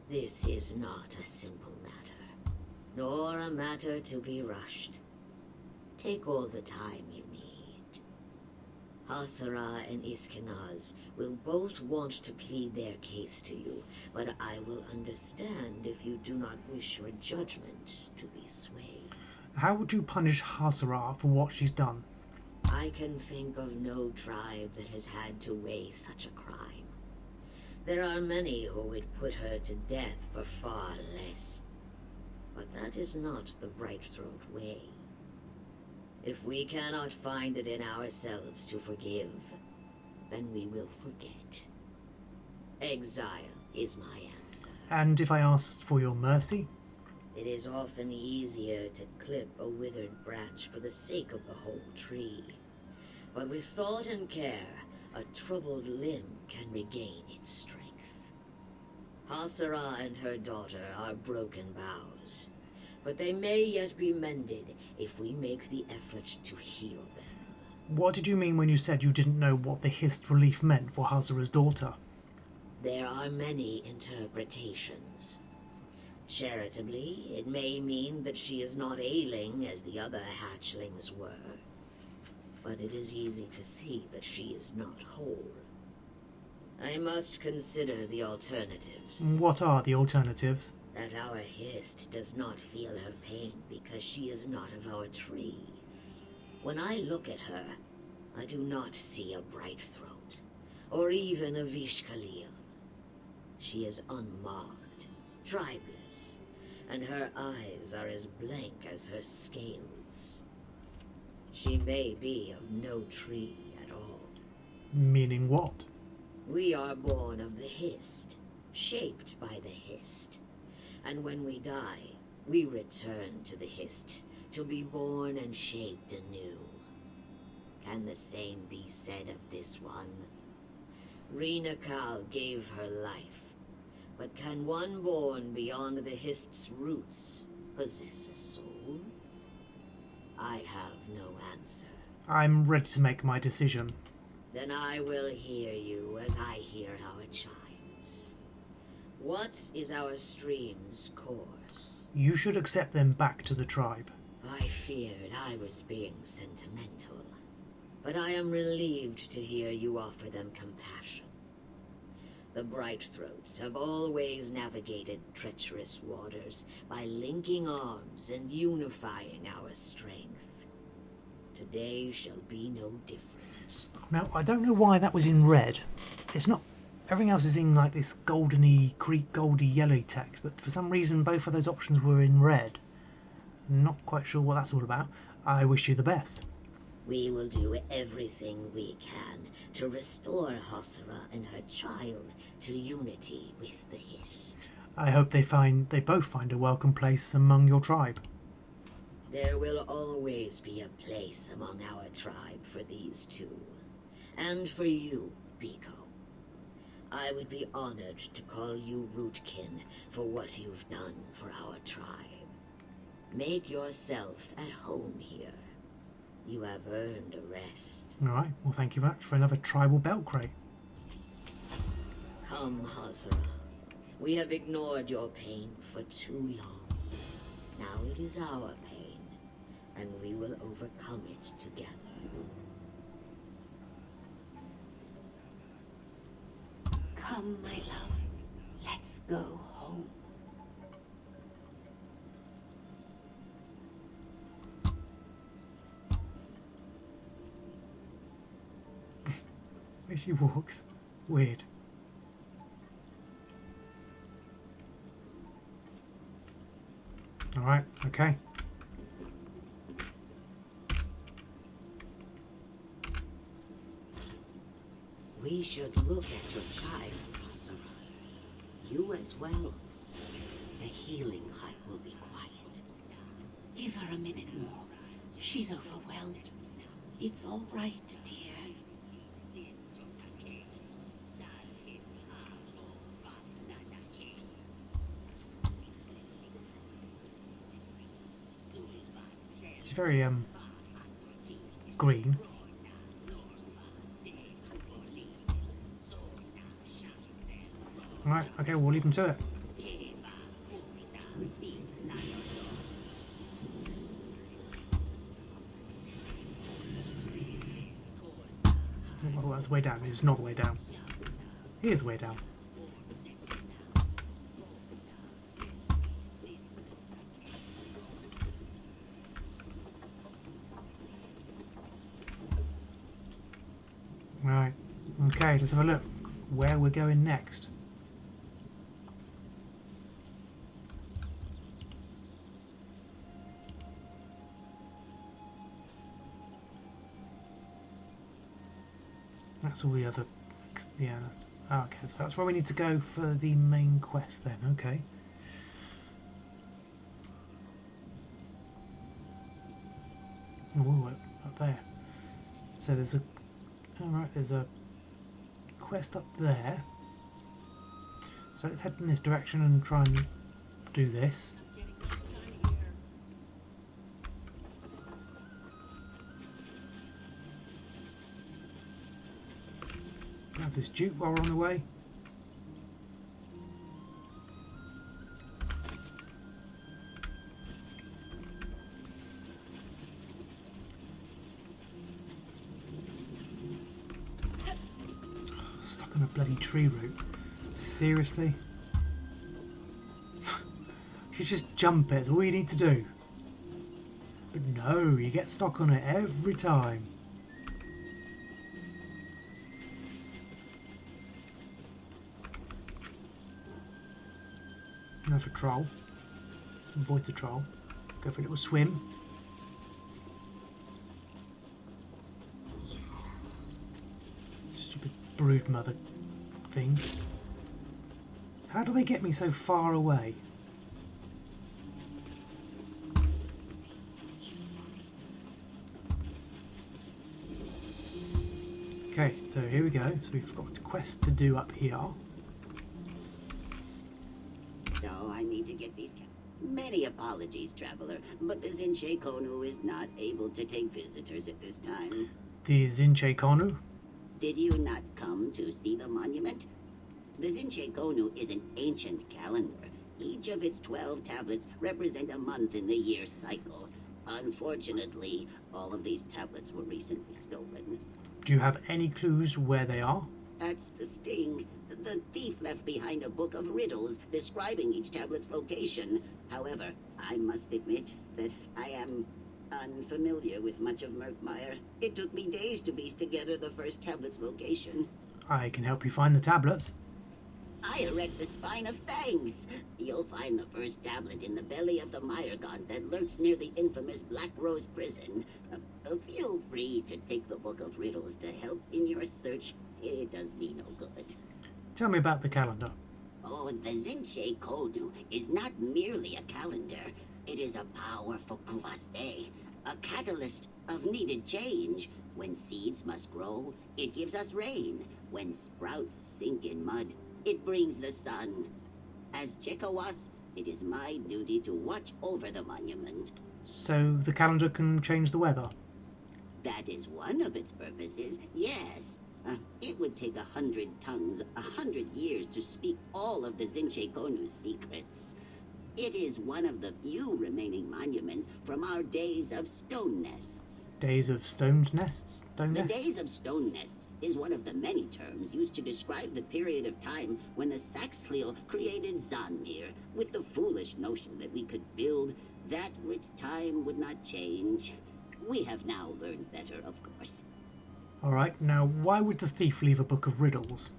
This is not a simple matter, nor a matter to be rushed. Take all the time you need. Haxara and Iskenaz will both want to plead their case to you, but I will understand if you do not wish your judgment to be swayed. How would you punish Haxara for what she's done? I can think of no tribe that has had to weigh such a crime. There are many who would put her to death for far less. But that is not the Bright-Throat way. If we cannot find it in ourselves to forgive, then we will forget. Exile is my answer. And if I asked for your mercy? It is often easier to clip a withered branch for the sake of the whole tree. But with thought and care, a troubled limb can regain its strength. Haxara and her daughter are broken boughs, but they may yet be mended if we make the effort to heal them. What did you mean when you said you didn't know what the Hist relief meant for Haxara's daughter? There are many interpretations. Charitably, it may mean that she is not ailing as the other hatchlings were. But it is easy to see that she is not whole. I must consider the alternatives. What are the alternatives? That our Hist does not feel her pain because she is not of our tree. When I look at her, I do not see a Bright-Throat, or even a Vishkalil. She is unmarred, tribeless, and her eyes are as blank as her scales. She may be of no tree at all. Meaning what? We are born of the Hist, shaped by the Hist. And when we die, we return to the Hist to be born and shaped anew. Can the same be said of this one? Rena Kal gave her life, but can one born beyond the Hist's roots possess a soul? I have no answer. I'm ready to make my decision. Then I will hear you as I hear our chimes. What is our stream's course? You should accept them back to the tribe. I feared I was being sentimental, but I am relieved to hear you offer them compassion. The Brightthroats have always navigated treacherous waters by linking arms and unifying our strength. Today shall be no different. Now, I don't know why that was in red. It's not... Everything else is in like this goldeny, goldy yellow text, but for some reason both of those options were in red. Not quite sure what that's all about. I wish you the best. We will do everything we can to restore Haxara and her child to unity with the Hist. I hope they both find a welcome place among your tribe. There will always be a place among our tribe for these two. And for you, Biko. I would be honored to call you Rootkin for what you've done for our tribe. Make yourself at home here. You have earned a rest. Alright, well thank you very much for another tribal belt crate. Come, Haxara. We have ignored your pain for too long. Now it is our pain, and we will overcome it together. Come, my love. Let's go home. Where she walks. Weird. Alright, okay. We should look at your child, Haxara. You as well. The healing hut will be quiet. Give her a minute more. She's overwhelmed. It's all right, dear. She's very, green. Alright, okay, we'll leave them to it. Oh, that's the way down. It's not the way down. Here's the way down. Right. Okay, let's have a look where we're going next. That's all the other... Yeah, okay, so that's where we need to go for the main quest then, okay. Oh, up there. So there's a... Alright, there's a quest up there. So let's head in this direction and try and do this. Grab this dupe while we're on the way. Stuck on a bloody tree root. Seriously? You just jump it, that's all you need to do. But no, you get stuck on it every time. Go for troll. Avoid the troll. Go for a little swim. Stupid brood mother thing. How do they get me so far away? Okay, so here we go. So we've got a quest to do up here. No, I need to get these. Many apologies, traveler, but the Zinche Konu is not able to take visitors at this time. The Zinche Konu? Did you not come to see the monument? The Zinche Konu is an ancient calendar. Each of its 12 tablets represent a month in the year cycle. Unfortunately, all of these tablets were recently stolen. Do you have any clues where they are? That's the sting. The thief left behind a book of riddles describing each tablet's location. However, I must admit that I am unfamiliar with much of Murkmire. It took me days to piece together the first tablet's location. I can help you find the tablets. I erect the spine of thanks. You'll find the first tablet in the belly of the Myrgont that lurks near the infamous Black Rose prison. Feel free to take the book of riddles to help in your search. It does me no good. Tell me about the calendar. Oh, the Zinche Konu is not merely a calendar. It is a powerful kuvaste, a catalyst of needed change. When seeds must grow, it gives us rain. When sprouts sink in mud, it brings the sun. As Jekawas, it is my duty to watch over the monument. So the calendar can change the weather? That is one of its purposes, yes. It would take 100 tongues, 100 years to speak all of the Zinche Konu's secrets. It is one of the few remaining monuments from our days of stone nests. Days of stone nests? The days of stone nests is one of the many terms used to describe the period of time when the Saxhleel created Zanmir, with the foolish notion that we could build that which time would not change. We have now learned better, of course. Alright, now why would the thief leave a book of riddles?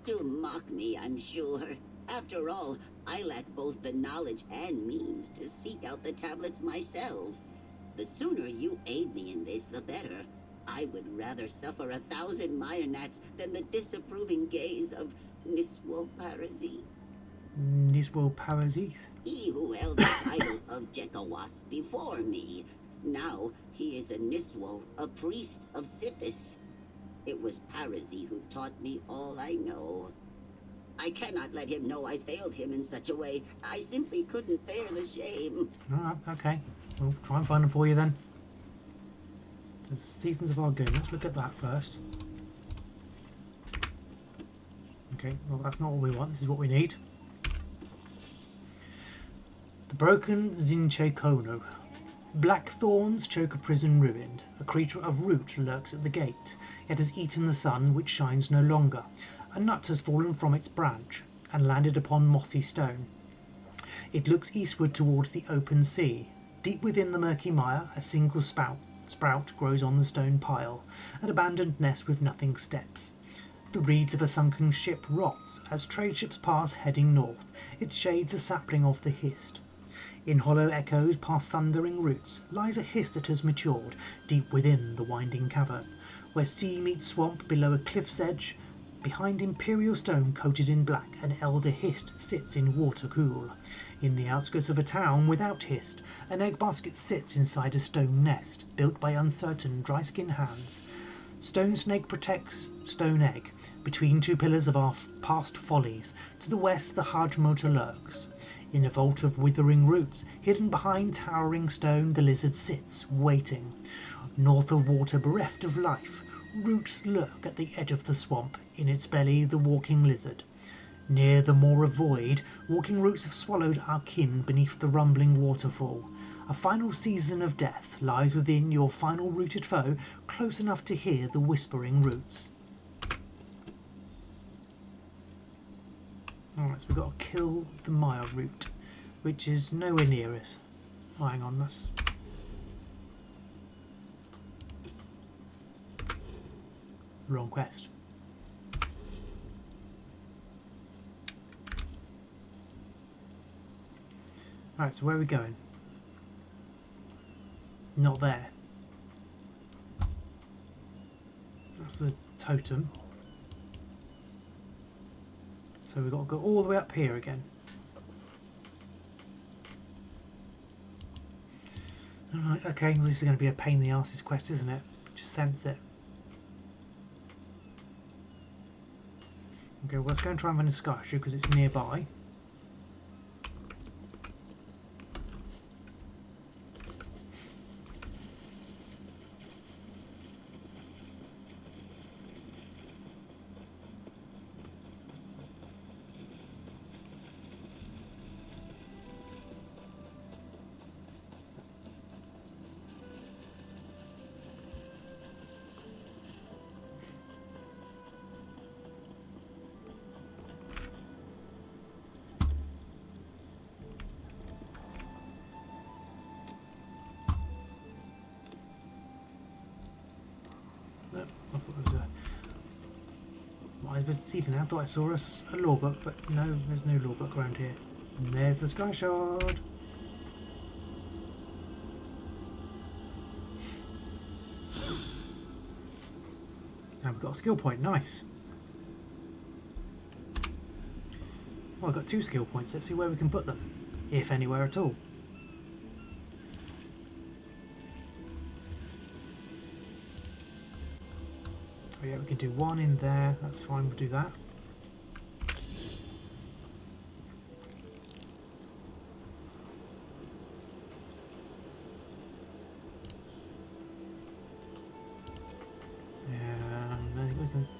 To mock me, I'm sure. After all, I lack both the knowledge and means to seek out the tablets myself. The sooner you aid me in this, the better. I would rather suffer 1,000 Myrnats than the disapproving gaze of Niswo Parazith. Niswo Parazith? He who held the title of Jekawas before me. Now he is a Niswo, a priest of Sithis. It was Parazith who taught me all I know. I cannot let him know I failed him in such a way. I simply couldn't bear the shame. Alright, okay. We'll try and find them for you then. The Seasons of Argonian. Let's look at that first. Okay, well that's not what we want. This is what we need. The broken Zinche Konu. Black thorns choke a prison ruined. A creature of root lurks at the gate. It has eaten the sun, which shines no longer. A nut has fallen from its branch and landed upon mossy stone. It looks eastward towards the open sea. Deep within the murky mire, a single sprout grows on the stone pile, an abandoned nest with nothing steps. The reeds of a sunken ship rots as trade ships pass heading north. It shades a sapling of the hist. In hollow echoes past thundering roots lies a hist that has matured deep within the winding cavern, where sea meets swamp below a cliff's edge. Behind imperial stone coated in black, an elder hist sits in water cool. In the outskirts of a town without hist, an egg basket sits inside a stone nest, built by uncertain, dry-skinned hands. Stone snake protects stone egg, between two pillars of our past follies. To the west, the Hajj motor lurks. In a vault of withering roots, hidden behind towering stone, the lizard sits, waiting. North of water, bereft of life, roots lurk at the edge of the swamp. In its belly, the walking lizard. Near the moor of void, walking roots have swallowed our kin beneath the rumbling waterfall. A final season of death lies within your final rooted foe, close enough to hear the whispering roots. Alright, so we've got to kill the mire root, which is nowhere near us. Oh, hang on, that's... wrong quest. Alright, so where are we going? Not there. That's the totem. So we've got to go all the way up here again. Alright, okay, well, this is going to be a pain in the arse, this quest, isn't it? Just sense it. Okay, well, let's go and try and run a Skyshrew because it's nearby. Nope, I thought it was a... I was deceiving. I thought I saw a law book, but no, there's no law book around here. And there's the Sky Shard. Now we've got a skill point. Nice. Well, I've got 2 skill points. Let's see where we can put them, if anywhere at all. Oh yeah, we can do 1 in there. That's fine. We'll do that.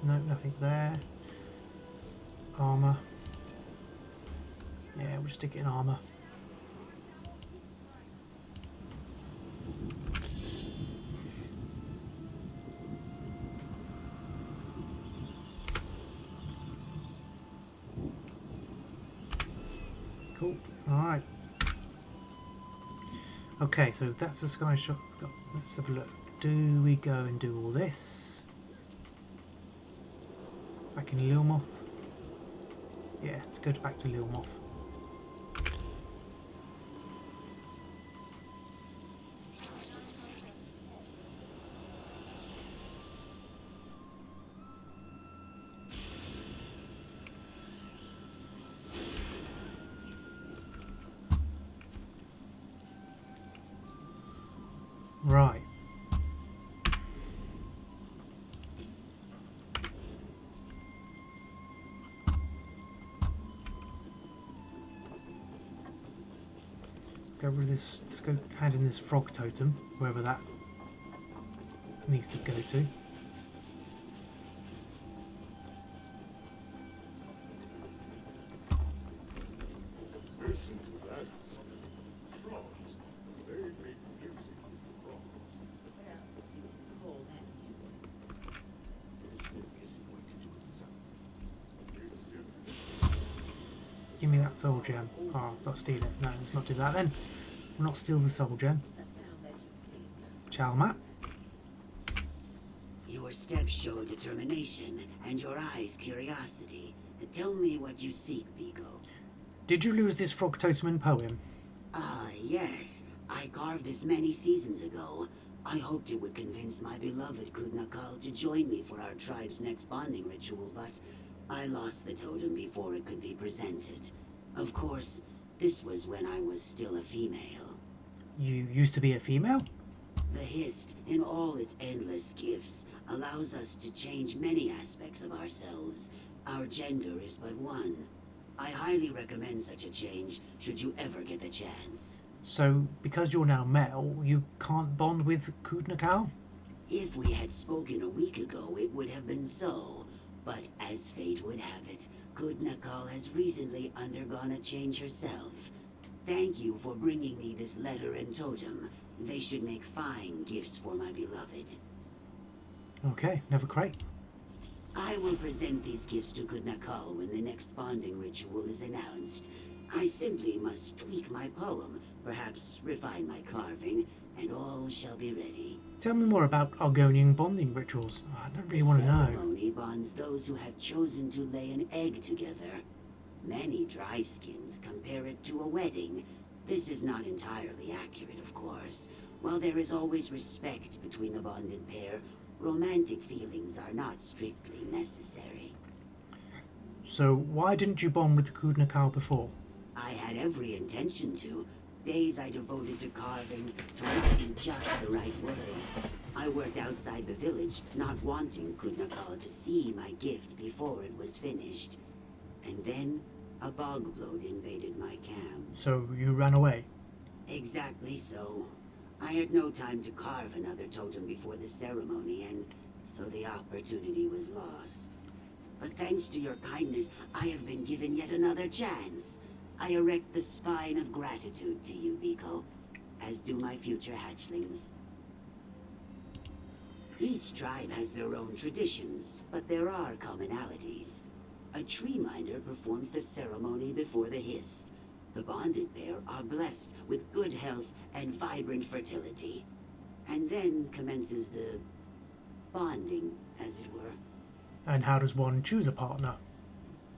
No, nothing there. Armour. Yeah, we'll stick it in armour. Cool. Alright. Okay, so that's the Sky Shot. Let's have a look. Do we go and do all this? Back in Lilmoth? Yeah, let's go back to Lilmoth. Right. Go with this. Let's go add in this frog totem, wherever that needs to go to. Listen to that. Frogs. They make music with frogs. It's different. Give me that soul gem. Oh, I've got to steal it. No, let's not do that then. We'll not steal the soul gem. Chalmat. Your steps show determination, and your eyes curiosity. Tell me what you seek, Pico. Did you lose this frog totem in poem? Ah, yes. I carved this many seasons ago. I hoped it would convince my beloved Kudnakal to join me for our tribe's next bonding ritual, but I lost the totem before it could be presented. Of course, this was when I was still a female. You used to be a female? The Hist, in all its endless gifts, allows us to change many aspects of ourselves. Our gender is but one. I highly recommend such a change, should you ever get the chance. So, because you're now male, you can't bond with Kudnakal? If we had spoken a week ago, it would have been so. But as fate would have it, Kudnakal has recently undergone a change herself. Thank you for bringing me this letter and totem. They should make fine gifts for my beloved. Okay, never crate. I will present these gifts to Kudnakal when the next bonding ritual is announced. I simply must tweak my poem, perhaps refine my carving, and all shall be ready. Tell me more about Argonian bonding rituals. I don't really want to know. The ceremony bonds those who have chosen to lay an egg together. Many dry skins compare it to a wedding. This is not entirely accurate, of course. While there is always respect between the bonded pair, romantic feelings are not strictly necessary. So why didn't you bond with the Kudnakal before? I had every intention to. Days I devoted to carving, to writing just the right words. I worked outside the village, not wanting Kudnakal to see my gift before it was finished. And then, a bog bloat invaded my camp. So you ran away? Exactly so. I had no time to carve another totem before the ceremony, and so the opportunity was lost. But thanks to your kindness, I have been given yet another chance. I erect the spine of gratitude to you, Biko, as do my future hatchlings. Each tribe has their own traditions, but there are commonalities. A Tree-Minder performs the ceremony before the Hist. The bonded pair are blessed with good health and vibrant fertility. And then commences the bonding, as it were. And how does one choose a partner?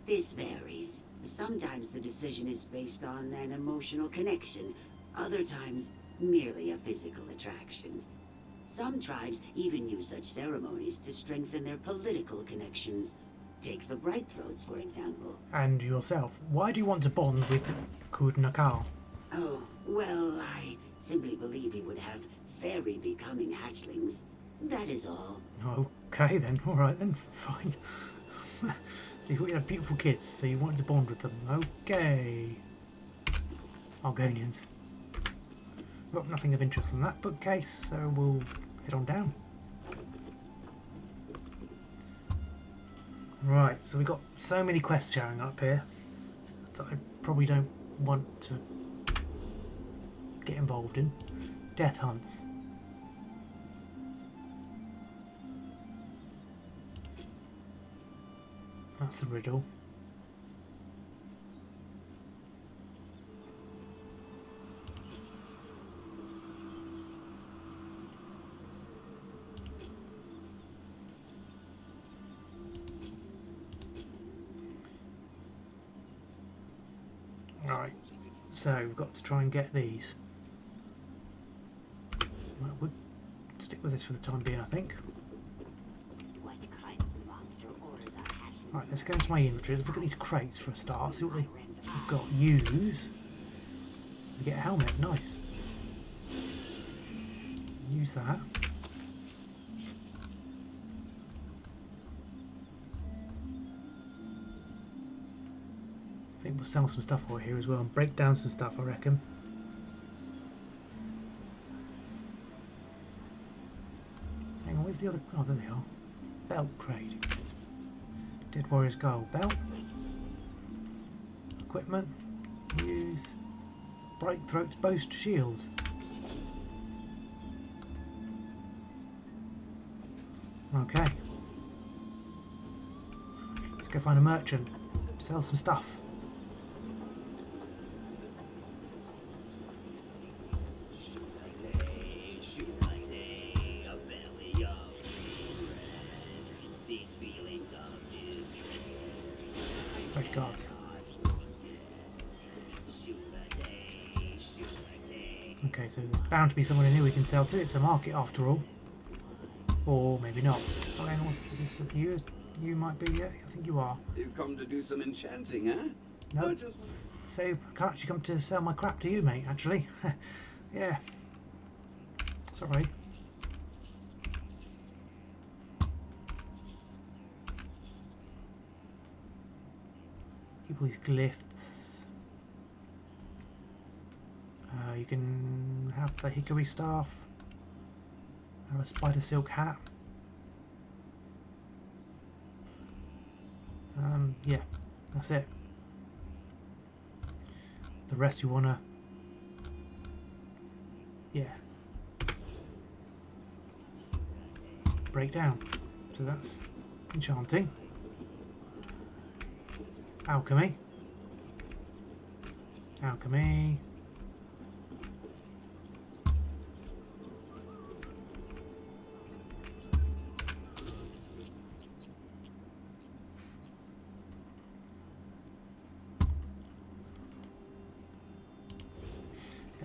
This varies. Sometimes the decision is based on an emotional connection, other times merely a physical attraction. Some tribes even use such ceremonies to strengthen their political connections. Take the Bright Throats, for example. And yourself, why do you want to bond with Kudnakal? Oh, well, I simply believe he would have very becoming hatchlings. That is all. Okay then, alright then, fine. So you thought you had beautiful kids, so you wanted to bond with them. Okay. Argonians. Got nothing of interest in that bookcase, so we'll head on down. Right, so we've got so many quests showing up here that I probably don't want to get involved in. Death hunts. That's the riddle. Right, so we've got to try and get these. Right, we'll stick with this for the time being, I think. Right, let's go into my inventory. Let's look at these crates for a start. See what they've got. Use. We get a helmet. Nice. Use that. I think we'll sell some stuff over here as well and break down some stuff, I reckon. Hang on, where's the other? Oh, there they are. Belt crate. Dead Warrior's Gold belt. Equipment. Use. Bright Throat's Boast Shield. Okay. Let's go find a merchant. Sell some stuff. Red guards. Okay, so there's bound to be someone in here we can sell to. It's a market after all. Or maybe not. Oh, hang on, is this you? You might be, yeah, I think you are. You've come to do some enchanting, eh? No. So, I can't actually come to sell my crap to you, mate, actually. Yeah. Sorry. Keep all these glyphs. You can have the hickory staff. Have a spider silk hat. Yeah, that's it. The rest you wanna, yeah, break down. So that's enchanting. Alchemy. Alchemy.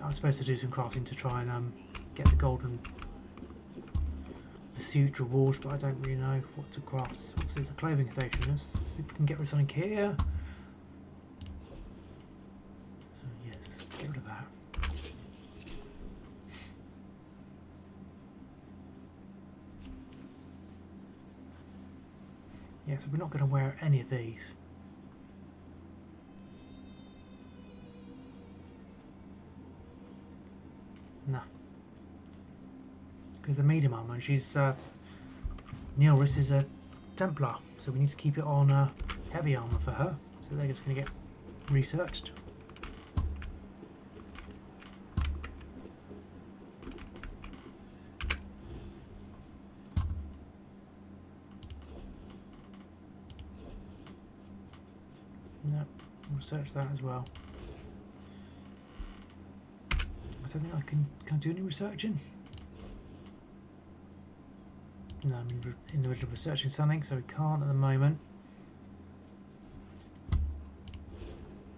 I'm supposed to do some crafting to try and get the golden pursuit rewards, but I don't really know what to craft. What's this? A clothing station. Let's see if we can get rid of something here. So yes, let's get rid of that. Yeah, so we're not going to wear any of these. No. Because the medium armor, and she's Nylriss is a Templar, so we need to keep it on heavy armor for her. So they're just going to get researched. No, research that as well. I don't think I can I do any researching? No, I'm in the middle of researching something, so we can't at the moment.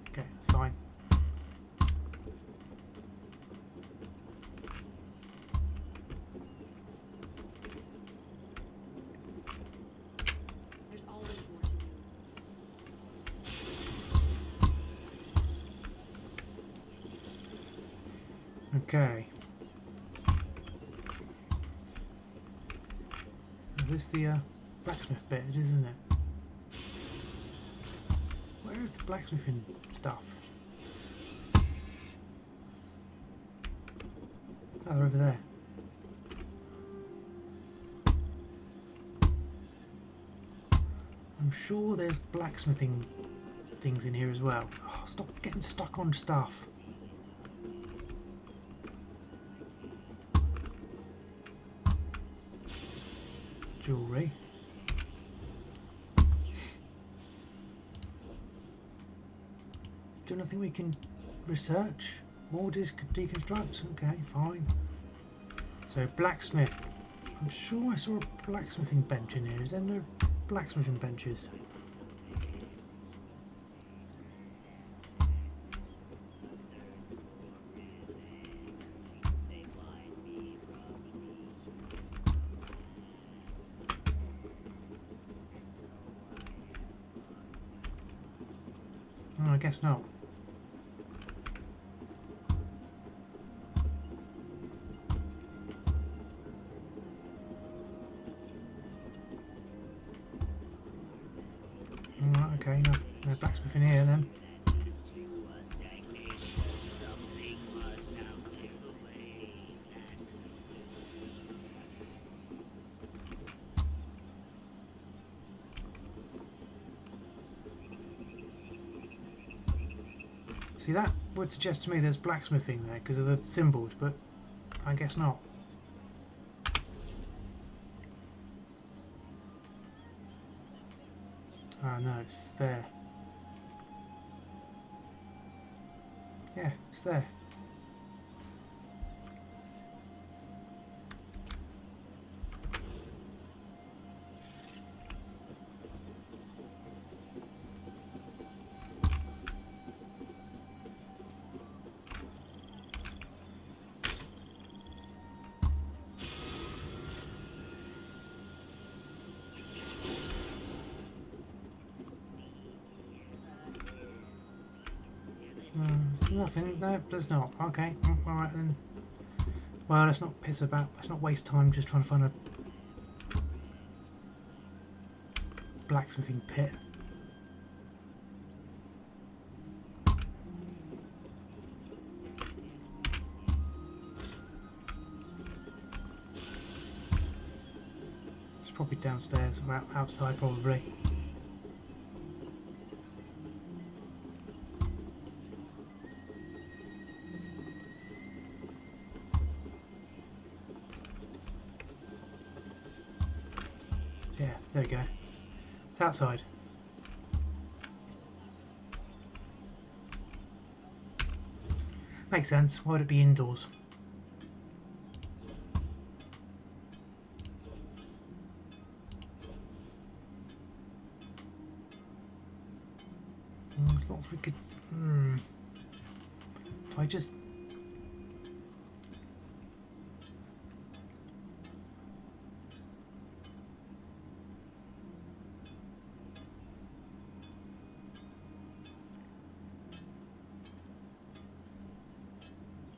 Okay, that's fine. There's always more to do. Okay. This is the blacksmith bit, isn't it? Where is the blacksmithing stuff? Oh, they're over there. I'm sure there's blacksmithing things in here as well. Oh, stop getting stuck on stuff. Jewellery. Still nothing we can research or deconstruct. Okay, fine. So blacksmith. I'm sure I saw a blacksmithing bench in here. Is there no blacksmithing benches? Oh, I guess not. Alright, okay, no blacksmith in here then. See, that would suggest to me there's blacksmithing there because of the symbols, but I guess not. Oh no, it's there. Yeah, it's there. There's nothing. No, there's not. Okay, alright then. Well, let's not piss about. Let's not waste time just trying to find a blacksmithing pit. It's probably downstairs, or outside probably. Yeah, there we go. It's outside. Makes sense. Why would it be indoors? There's lots we could... Do I just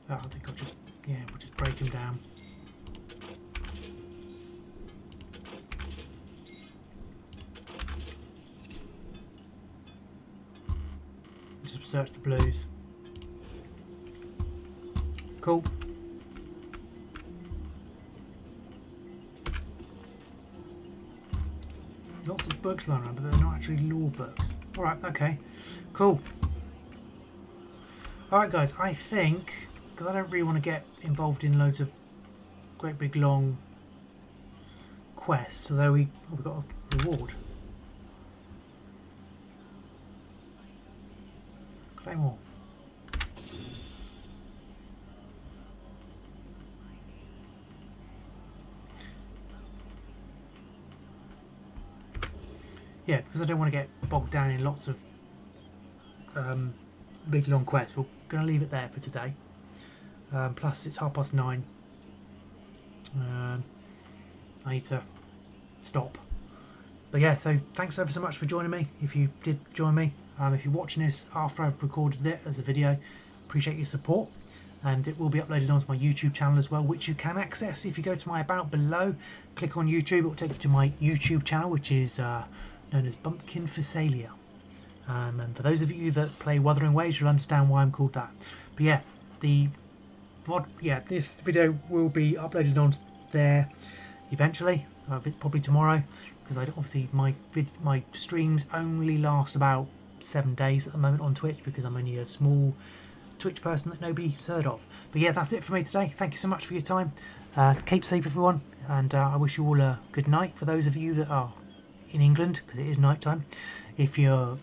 I think I'll just, yeah, we'll just break them down. Just search the blues. Cool. Lots of books lying around, but they're not actually lore books. Alright, okay. Cool. Alright guys, I think, because I don't really want to get involved in loads of great big long quests, although we've got a reward. Claymore. Yeah, because I don't want to get bogged down in lots of big long quests. We're going to leave it there for today. Plus it's 9:30. I need to stop. But yeah, so thanks ever so much for joining me. If you did join me, if you're watching this after I've recorded it as a video, appreciate your support. And it will be uploaded onto my YouTube channel as well, which you can access if you go to my about below. Click on YouTube, it will take you to my YouTube channel, which is known as Bumpkin Phasalia. And for those of you that play Wuthering Waves, you'll understand why I'm called that. But yeah, this video will be uploaded on there eventually, probably tomorrow, because obviously my streams only last about 7 days at the moment on Twitch, because I'm only a small Twitch person that nobody's heard of. But yeah, that's it for me today. Thank you so much for your time. Keep safe, everyone, and I wish you all a good night for those of you that are in England, because it is night time. If you're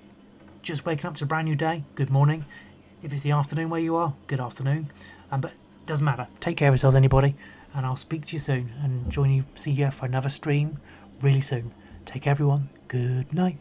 just waking up to a brand new day, good morning. If it's the afternoon where you are, good afternoon. But it doesn't matter. Take care of yourselves, anybody, and I'll speak to you soon and see you for another stream really soon. Take care, everyone. Good night.